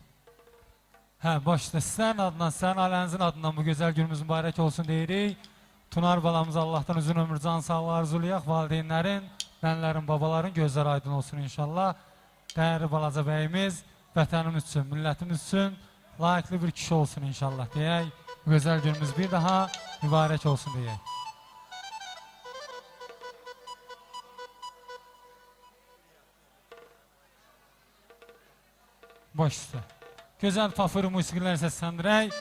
Hə, başda sənin adından, sənin ailənizin adından bu gözəl günümüz mübarək olsun deyirik. Tunar balamız Allah'tan uzun ömür, can sağlığı arzulayaq. Valideynlərin, bənlərin, babaların gözləri aydın olsun inşallah. Dəyərli balaca bəyimiz, vətənimiz üçün, millətimiz üçün layiqli bir kişi olsun inşallah deyək. Bu gözəl günümüz bir daha mübarək olsun deyək. Baş üstə. Gözəl pafır musiqiləri səsləndirək.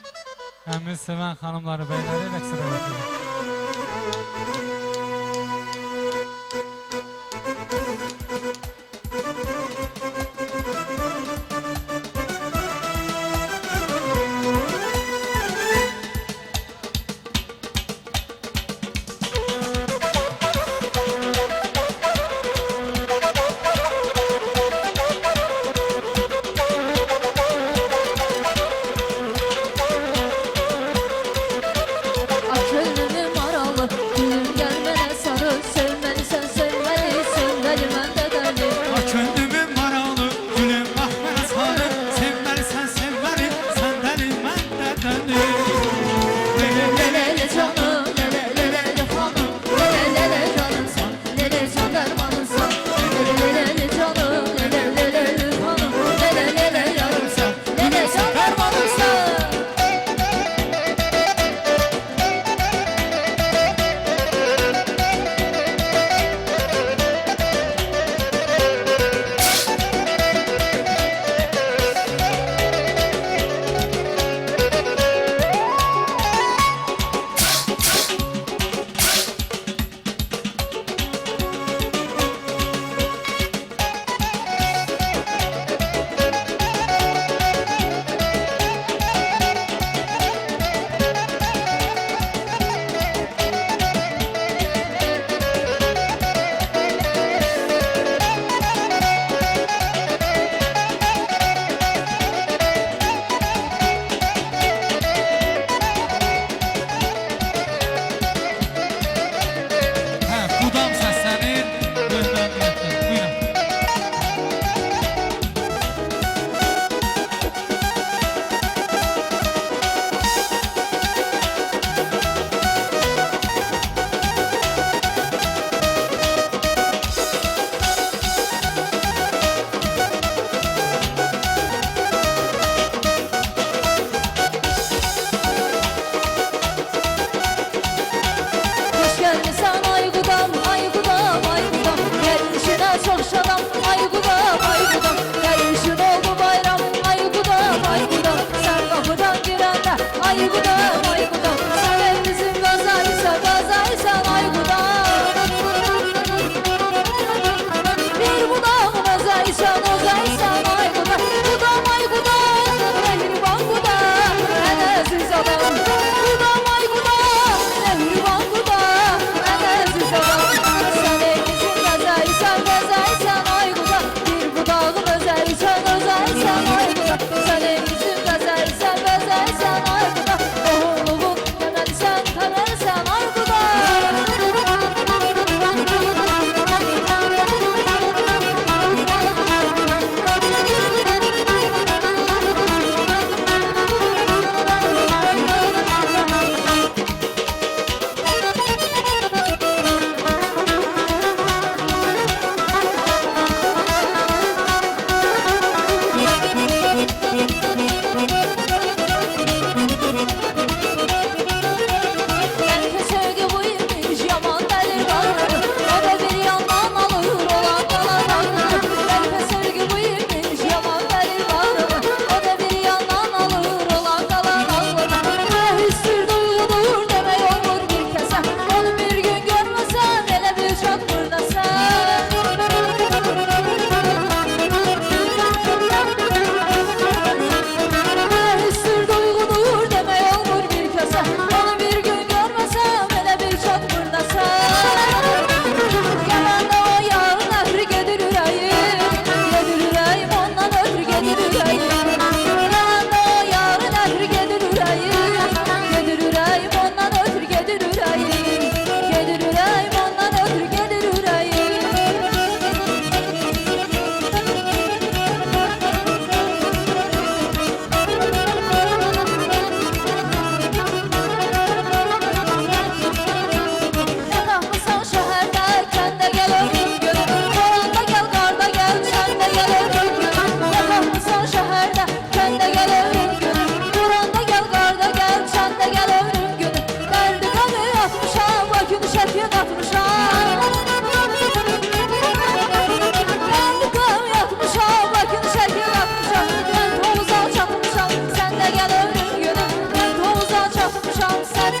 Həmiz sevən xanımları, bəyləri rəqsə dəvət edir. Akıllı maralı, gülüm gel mənə sarı. Sevməni sən sevməni, sevməni mən də dəli. Könlümün maralı, gülüm bax mənə sarı. Sevməli sən sevməli, sən dəli mən də dəli. Lele canım, lele hanım, lele canımsan, lele can dermanımsan. Lele canım, lele hanım, lele yarımsan, lele can dermanımsan. Hə, budam səslənir, döndəm millətdir. Buyurun. Hoş gelmişsən Aygudam, Aygudam, Aygudam. Gəlişinə çox şadam, Aygudam, Aygudam. Gəlişin oldu bayram, Aygudam, Aygudam. Sən qapıdan girəndə, Aygudam, Aygudam. Sən evimizin qazayısan, qazayısan, Aygudam. Bir budağın özəysən, özəysən, Aygudam. Budam, Aygudam, mehriban budam, ən əziz adam. Budam, Aygudam, mehriban budam, ən əziz adam. Sən evimizin qazayısan, qazayısan, Aygudam. Bir budağın özəysən, özəysən, Aygudam. Sən evimizin qazayısan, qazayısan, Aygudam. Oğulluğun təməlisən, təməlisən, Aygudam.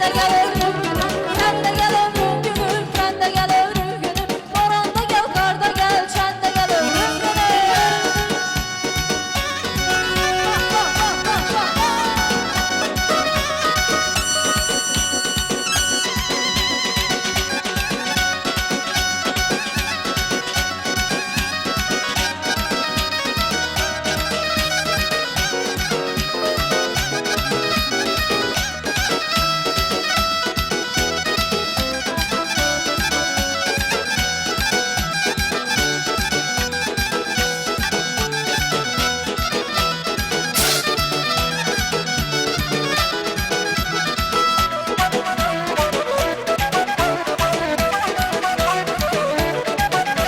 de gel ömrüm günüm, sen de gel ömrüm günüm, sen de gel ömrüm günüm. Boranda gel, karda gel, sen de gel ömrüm günüm.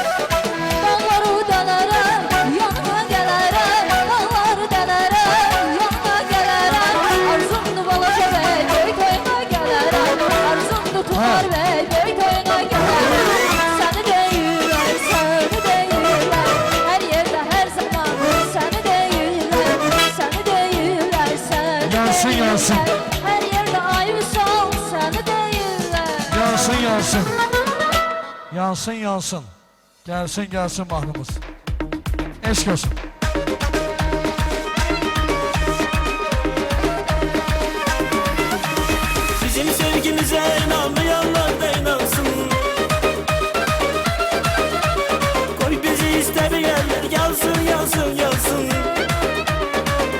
Dağları delərəm, yanına gələrəm, dağları delərəm, yanına gələrəm. Arzumdur balaca bəy, böy toyuna gələrəm. Arzumdur Tunar bəy, böy toyuna gələrəm. Səni deyirlər, səni deyirlər, hər yerdə, hər zaman səni deyirlər, səni deyirlər, səni Yansın, yansın. deyirlər. Hər yerdə ay Vüsal, səni deyirlər. Yansın, yansın. Yansın, yansın. Gelsin, gelsin mahnımız. Eşk olsun. Bizim sevgimize inanmayanlar da inansın. Koy bizi istemeyenler yansın, yansın, yansın.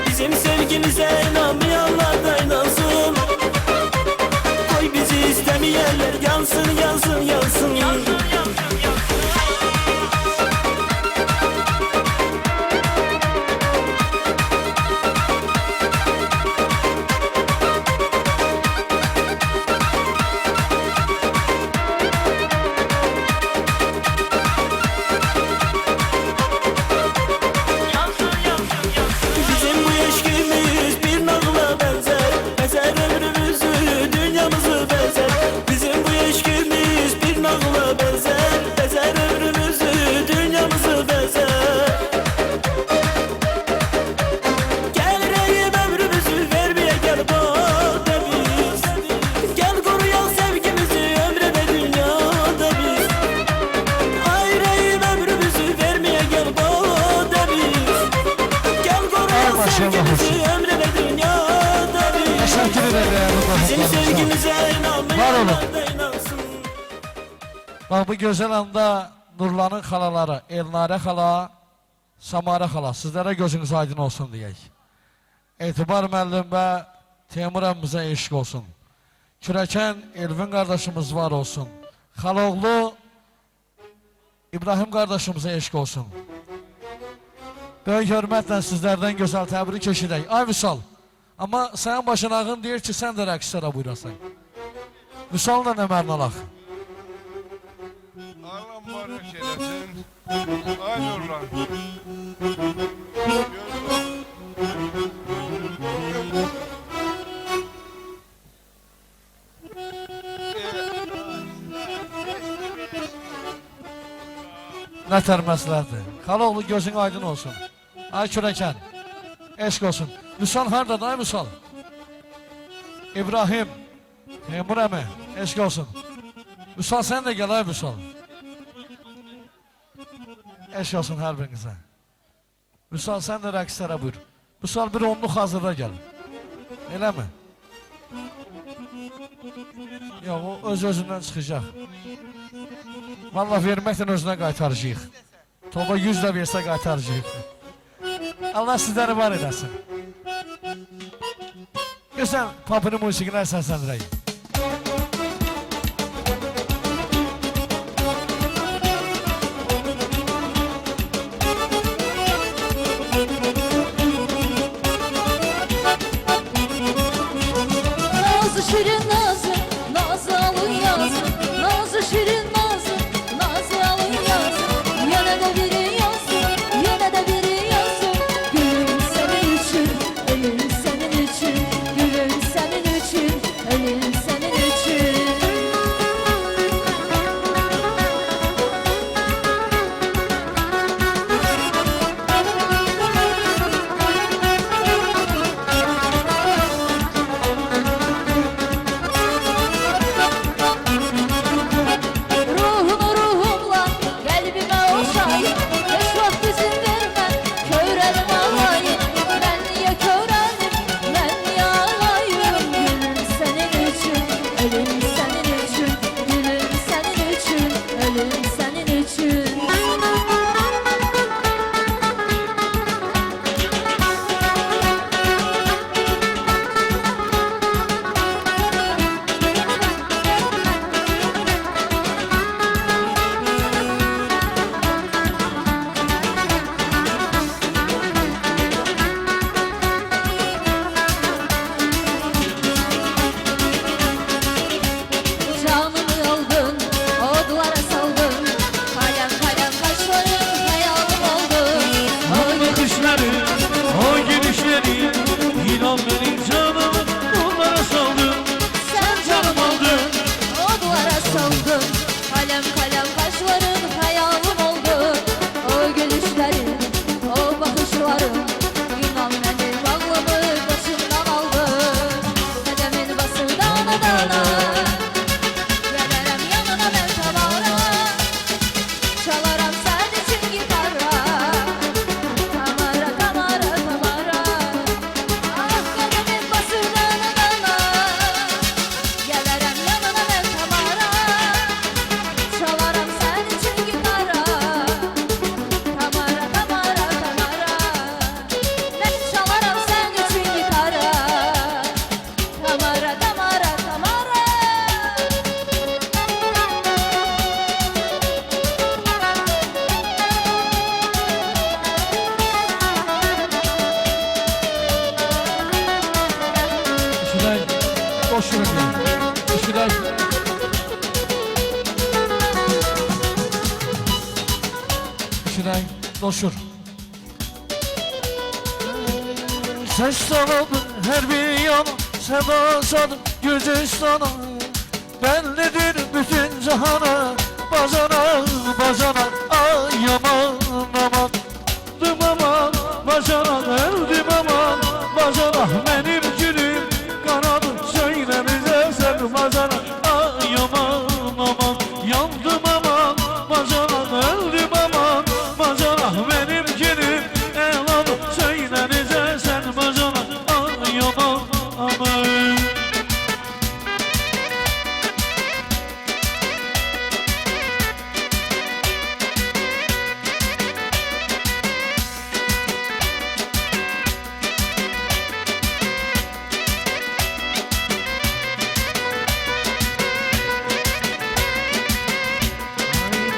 Bizim sevgimize inanmayanlar da inansın. Koy bizi istemeyenler yansın, yansın, yansın. Bizim bu eşkimiz bir nağla benzer, bezer ömrümüzü, dünyamızı bezer. Bizim bu eşkimiz bir nağla benzer, bezer ömrümüzü, dünyamızı bezer. Gel reyim ömrümüzü vermeye gel bana biz. Gel koruyan sevgimizi ömre ve dünyada biz. Ay reyim ömrümüzü vermeye gel bana biz. Gel koruyan maşallah sevgimizi ömre ve dünyada biz. Teşekkür ederim. Bizim sevgimize Var olun. inanmayanlar da inansın. Bak bu güzel anda Nurlan'ın xalaları, Elnare xala, Samara xala, sizlərə gözünüz aydın olsun deyək. Etibar müəllim və Teymur əmmizə eşq olsun. Kürəkən Elvin qardaşımız var olsun. Xaloğlu İbrahim qardaşımıza eşq olsun. Böyük hörmətlə sizlərdən gözəl təbrik eşidək. Ay Vüsal, amma sənin başın ağın deyir ki, sən də rəqslərə buyurasan. Vüsal da nə mərnalaq? Allah mübarək eləsin. Ay Nurlan. Nə tər məsləhətdir. Xaloğlu gözün aydın olsun. Ay Kürəkən, eşq olsun. Vüsal hardadır ay Vüsal? İbrahim, Teymur əmi, eşq olsun. Vüsal sən də gəl ay Vüsal. Eşq olsun hər birinizə. Vüsal sən də rəqslərə buyur. Vüsal bir onluq hazırda gəl. Elə mi? Yox, o öz-özündən çıxacaq. Vallahi verməklə özünə qaytaracaq. Toba 100 də versə qaytaracaq. Allah sizləri var eləsin. Gözəl papını musiqilər səsləndirək. Nazlı şirin nazlı, nazlı alın yazı. Nazlı şirin nazlı, nazlı alın yazı. Yine de biri yazsın, yine de biri yazsın. Gülüm senin için, ölüm senin için. Gülüm senin için, ölüm senin için. Doşur indi. Eşidək. Eşidək. Doşur. Ses salabın her bir yana, seda sadım Gürcistan'a. Bellidir bütün cihana, bacana, bacana, ay yaman aman. Dım aman, bacana, öldüm aman, bacana, benim gülüm kanadım, söyle bize sen bacana, ay yaman aman. Yandım aman, bacana, öldüm aman, bacana, benim gülüm evladım, söyle bize sen bacana, ay yaman aman.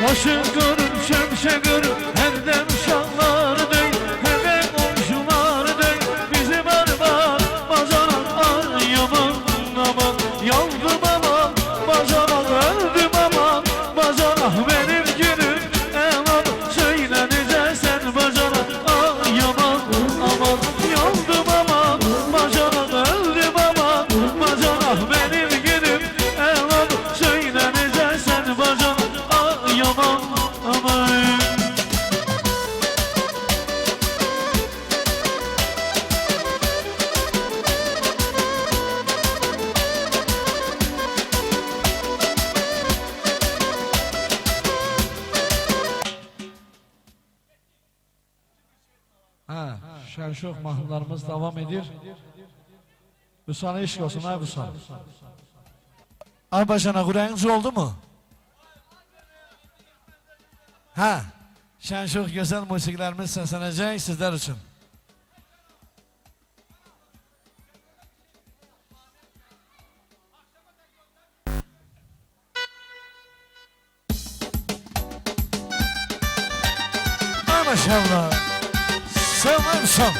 Başı görür, şemşe görür, herden uşaklar değil, herden komşular değil. Bizim araba, bacanak, ay yaman aman. Yandım aman, bacanak, öldüm aman, bacanak, benim gülüm evladım. Söyle nice sen bacanak, ay yaman aman. Yandım aman, bacanak, öldüm aman, bacanak, benim gülüm evladım. Söyle nice sen bacanak, yaman aman. Şerşok mahnılarımız devam edir. Bu sana iş olsun ay bu sana. Ay başına kurayınız oldu mu? Ha, şen-şok güzel musiqilərimiz səslənəcək sizlər üçün. Ay maşallah, sevməmişəm.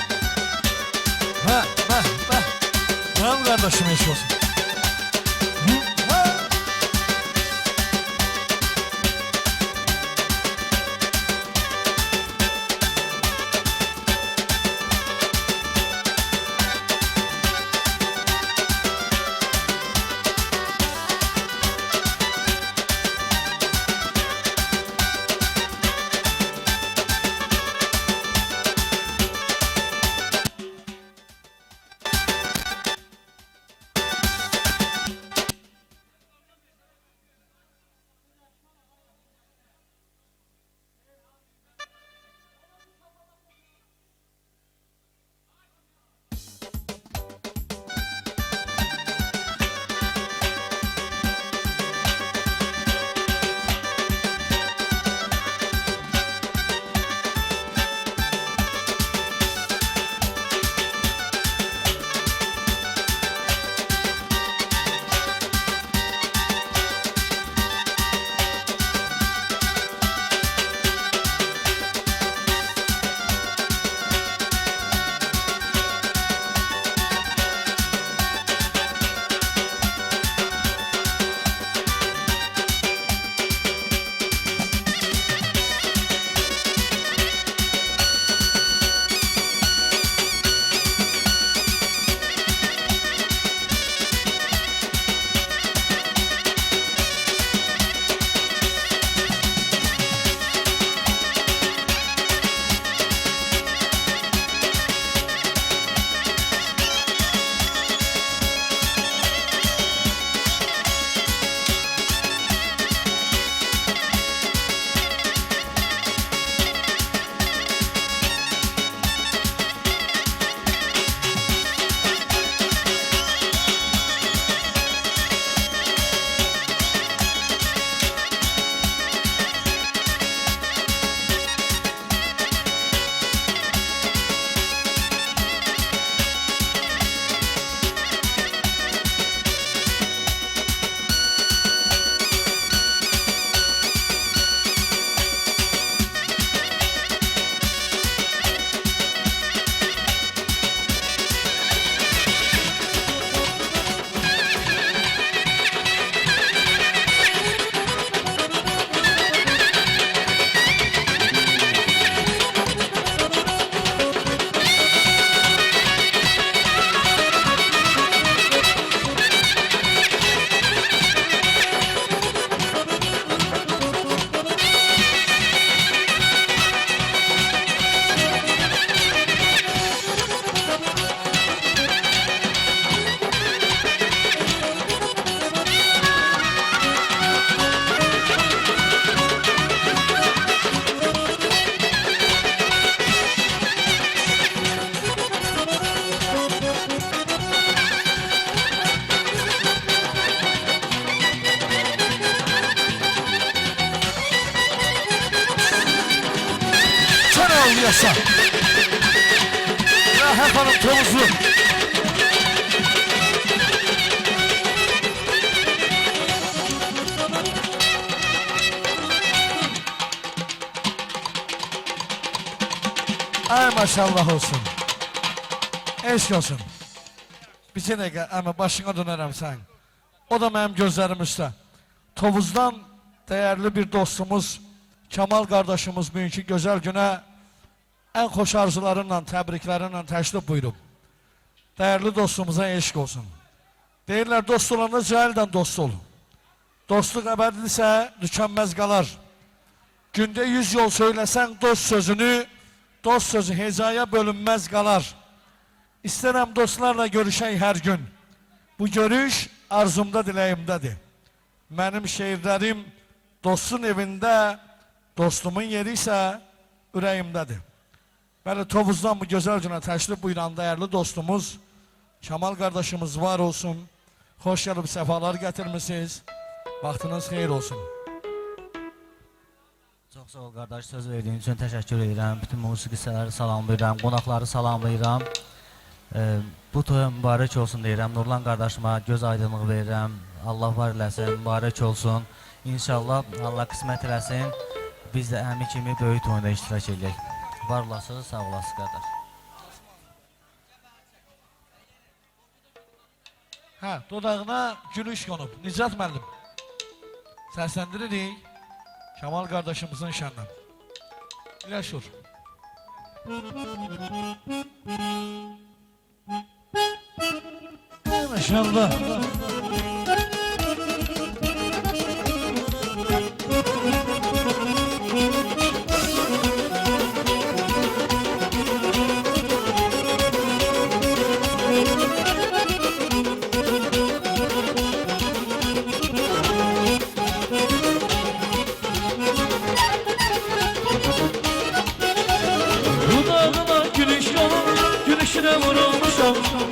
Hə, mənim qardaşım iş olsun. İlyas'a. Rahep Hanım Tovuzlu. Ay maşallah olsun. Eşk olsun. Bir şey dakika ama başına dönerim sen. O da benim gözlerim üstə. Tovuzdan değerli bir dostumuz Kemal kardeşimiz bugünkü güzel güne en hoş arzularıyla, tebriklerle teşrif buyurub. Değerli dostumuza eşk olsun. Deyirlər dost olanda cahildən dost ol. Dostluq əbədidirsə tükənməz qalar. Günde 100 yol söylesen dost sözünü, dost sözü hecaya bölünmez qalar. İstərəm dostlarla görüşək hər gün. Bu görüş arzumda, diləyimdədir. Mənim şeirlərim dostun evində, dostumun yeri isə ürəyimdədir. Bəli, Tovuzdan bu gözəl günə təşrif buyuran değerli dostumuz Kemal kardeşimiz var olsun. Hoş gəlib, səfalar gətirmişsiniz. Vaxtınız xeyir olsun. Çox sağ ol qardaş, söz verdiyin üçün təşəkkür edirəm. Bütün musiqiçiləri salamlayıram, qonaqları salamlayıram. Bu toya mübarək olsun deyirəm. Nurlan qardaşıma göz aydınlığı verirəm. Allah var eləsin, mübarək olsun. İnşallah Allah qismət eləsin. Biz də əmi kimi böyük toyunda iştirak edək. Var olasınız, sağ olasınız qardaş. Hə, dodağına gülüş konub. Nicat müəllim. Səslendiririk Kemal kardeşimizin şanına. İlaşur. Maşallah.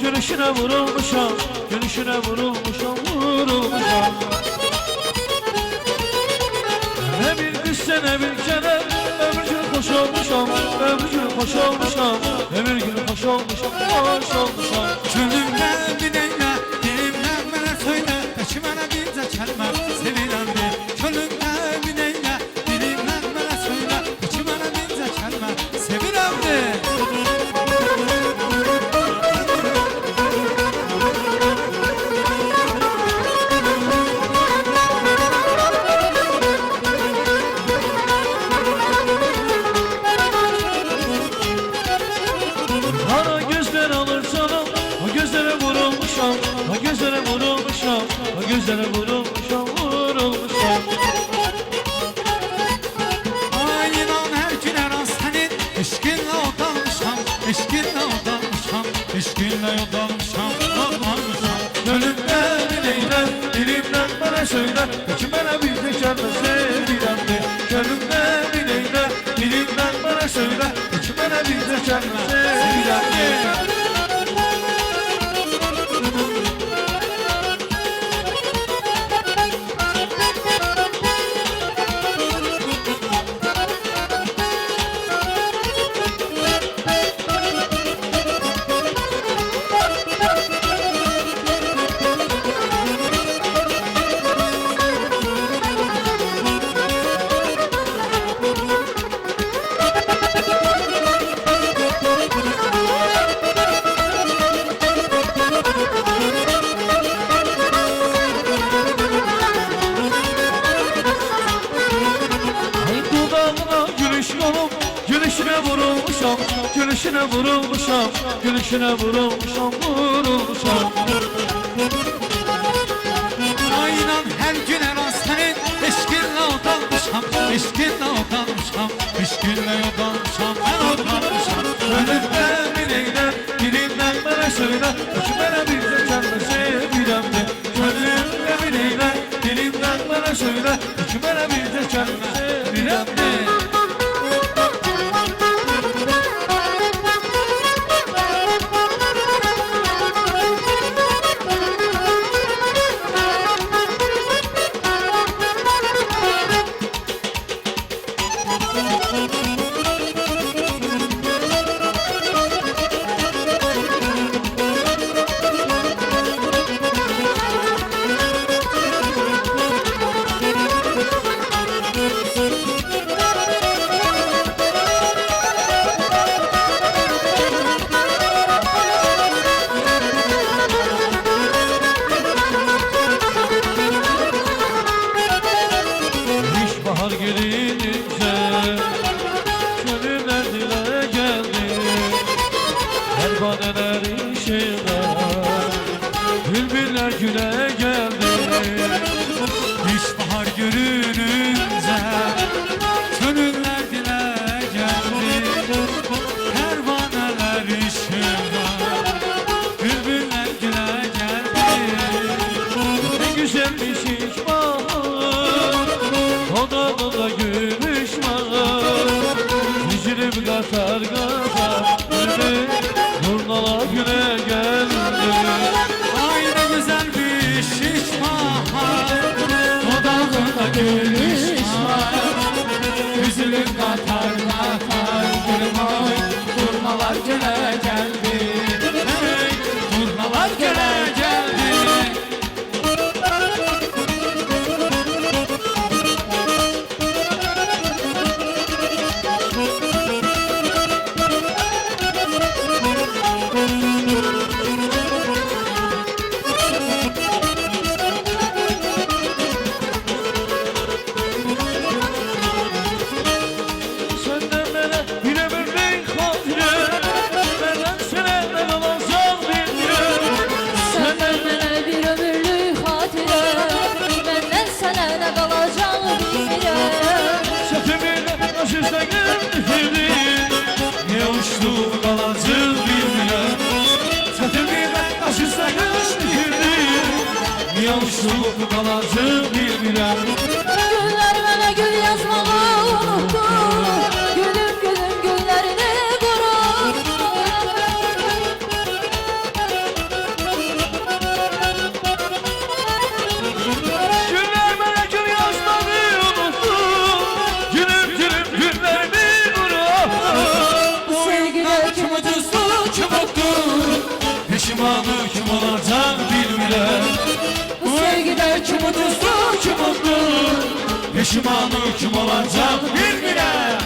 Gülüşüne vurulmuşam, gülüşüne vurulmuşam, vurulmuşam. Ne bir kışsa ne bir kere, ömür gün hoş olmuşam, ömür gün hoş olmuşam, ömür gün hoş olmuşam, hoş olmuşam. Gönlümden dinle, dilimden bana söyle, peşi bana bince kelime sevilen bir. Gönlümden dinle, dilimden bana söyle, peşi bana bince kelime sevilen bir. Gözlere vurulmuşam, vurulmuşam. Aynen her gün her an senin eşkinle odanmışam, eşkinle odanmışam, eşkinle odanmışam, odanmışam. Gönlümden bileyler, dilimden bana söyler, peki bana bir de kendime sevilem de. Gönlümden bileyler, dilimden bana söyler, peki bana bir de kendime sevilem de. Gülüşüne vurulmuşam, gülüşüne vurulmuşam, vurulmuşam. Aynen her gün her an senin eşkinle odanmışam, eşkinle odanmışam, eşkinle odanmışam, ben odanmışam. Gönlümden bileyler, dilimden bana söyler, peki bana bir de kendime sevilem de. Gönlümden bileyler, dilimden bana söyler, peki bana bir de kendime sevilem de. güne geldi. Ay ne güzelmiş şişman, dudağında gülüş var. Üzülün katar katar durmay, durmalar güne geldi. Hey, durmalar güne geldi. Senden bana bir ömürlük hatire, benden sana ne olacak bilmiyorum. Senden mənə bir ömürlük xatirə, məndən sənə nə qalacaq bilmirəm. Çətimine baş üstə gönderdi, niye uçtu kalacak bilmiyorum. Çətimine baş üstə gönderdi, niye uçtu kalacak bilmiyorum. Günlər mənə gül yazmağı unutdu, gülüm gülüm güllərini qurutdu. Günler bana gül yazmadı unuttu, gülüm gülüm günlerimi unuttu. Bu sevgidə kim Acısı kim oldu, pişmanı kim olacak bilmirəm. bu sevgidə kim Acısı kim oldu, pişmanı kim olacak bilmirəm.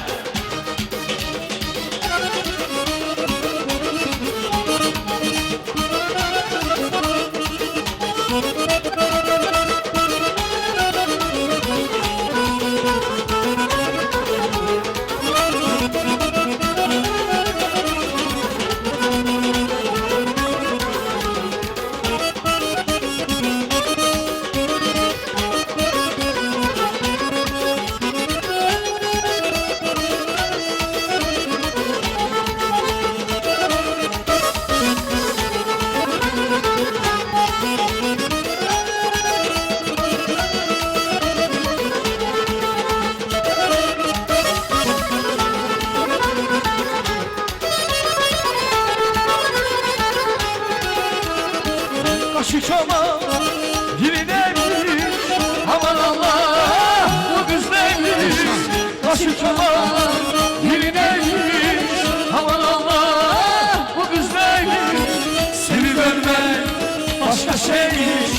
Aşık ama yerineymiş, aman Allah bu kız neymiş. Aşık ama yerineymiş, aman Allah bu kız neymiş. Seni vermek başka şeymiş,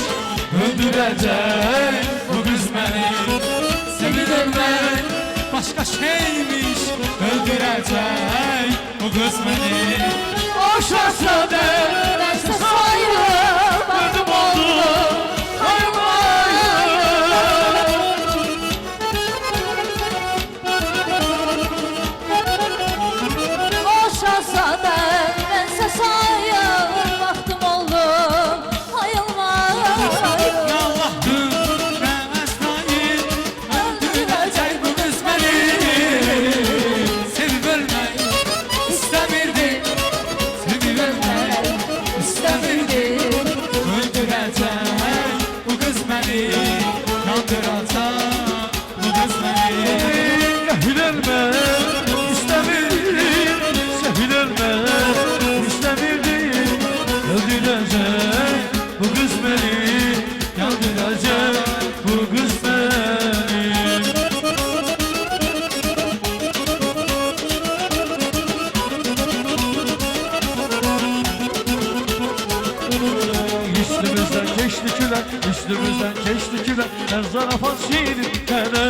öldürecek bu kız beni. Seni vermek başka şeymiş, öldürecek bu kız beni. O şahsade Neyse sayılır, öldüm oldu, o şahzadə mənsə sayılır, vaxtım oldu, ayılmaz. Ne Allah'tır ne Esra'yı, öldürecek bu kız beni. Seni vermek istemirdim, seni vermek istemirdim. Öldürecek bu kız beni, yandıracak bu kız beni. Sevilme istemirdim, sevilme istemirdim. Öldürecek bu kız beni, yandıracak bu kız beni. Üstümüzden geçti küler, üstümüzden geçti küler. Her zarafat şiiritlere.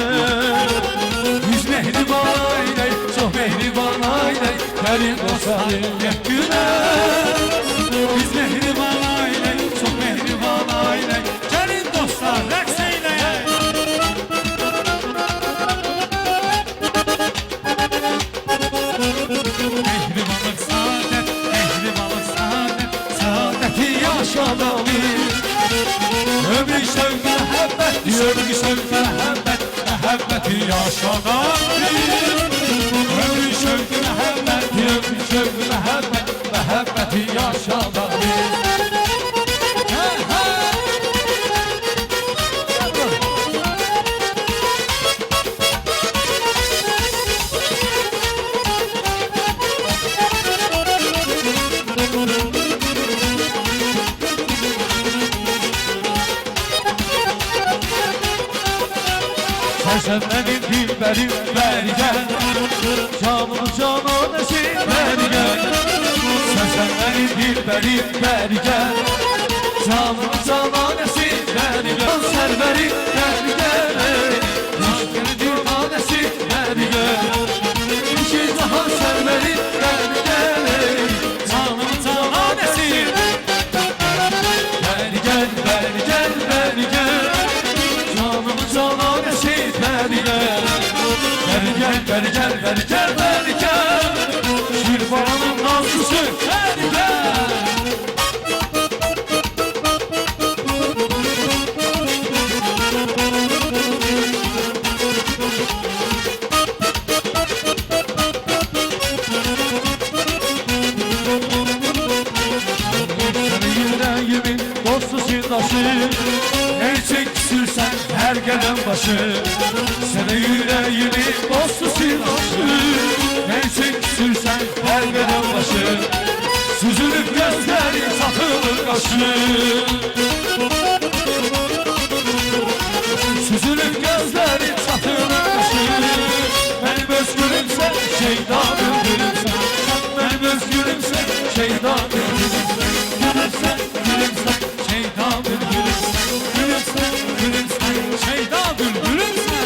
Yüz mehriban aylay, çok mehriban aylay, gelin dostlarım hep güler. Yüz mehriban aylay, çok mehriban aylay, gelin dostlar raks eyleye. Mehribanlık saadet, mehribanlık saadet, saadeti yaşamalıyız. Ömrü şevk mehabbet, ömrü şevk mehabbet, mehabbeti yaşamalıyız. Ömrü şevk mehabbet, ömrü şevk mehabbet, mehabbeti yaşamalıyız. Sen benim dilberim beri gel Canım cananesi beri gel Sen benim dilberim beri gel Canım cananesi beri gel Serverim beri gel İşte bir tanesi beri gel İki daha serverim beri gel Canım cananesi beri gel beri gel beri gel Canım cananesi beri gel Beri gel beri gel beri gel beri gel Şirvanın nazlısı beri gel Yüreğimin dostu sırdaşı Gerçek sürsen her gelen başı Sene yüreğimin dostu sırdaşı Gerçek sürsen her gelen başı Süzülüp gözleri satılır kaşı Süzülüp gözleri satılır kaşı Benim öz gülümse şeytanım gülümse Benim öz gülümse şeytanım gülümse Gülümse, gülümse, şeytanım gülümse Gülümse, gülümse, şeytanım gülümse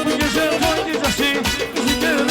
Bu gece toy gecesi Bizi görür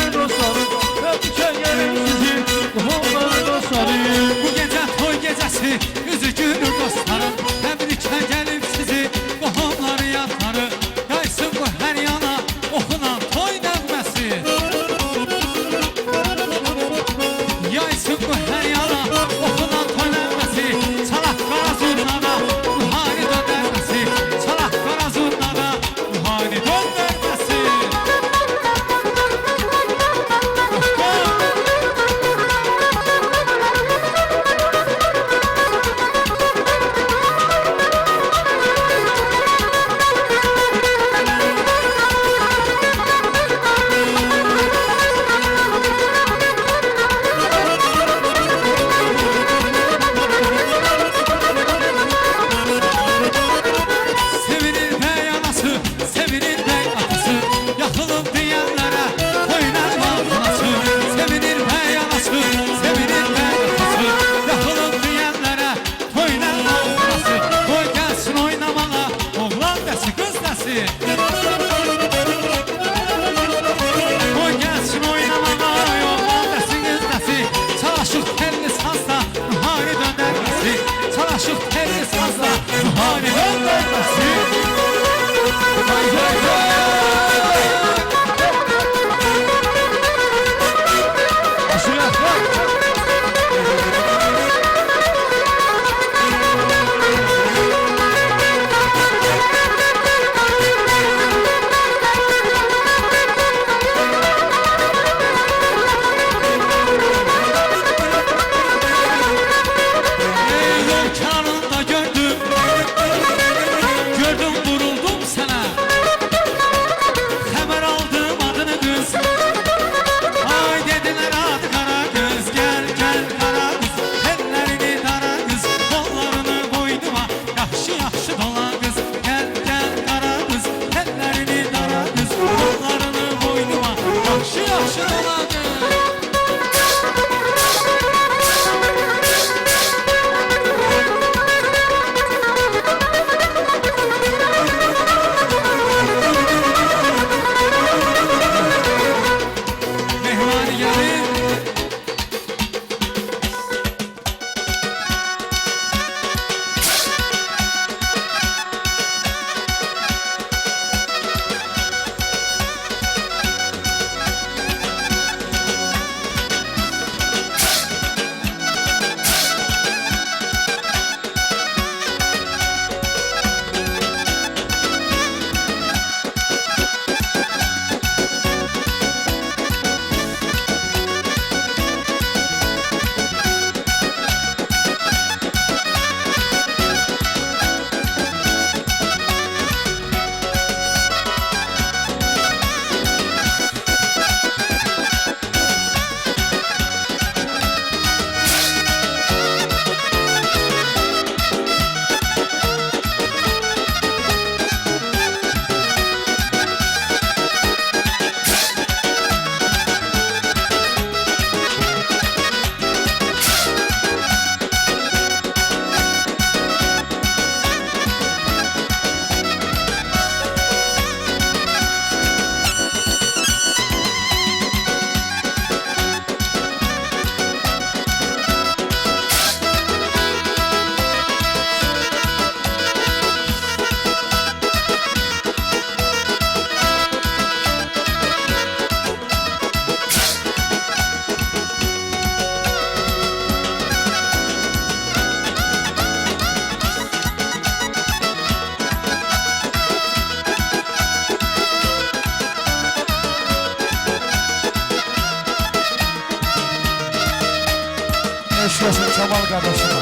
eşyasın Kemal kardeşime.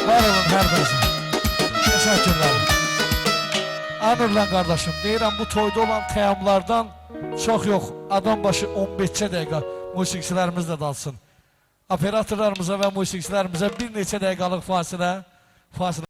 Var olun her birisi. Teşekkürler. Anırlan kardeşim, deyirəm bu toyda olan qiyamlardan çox yox, adam başı 15 dəqiqə musiqiçilərimiz də dalsın. Operatorlarımıza və musiqiçilərimizə bir neçə dəqiqəlik fasilə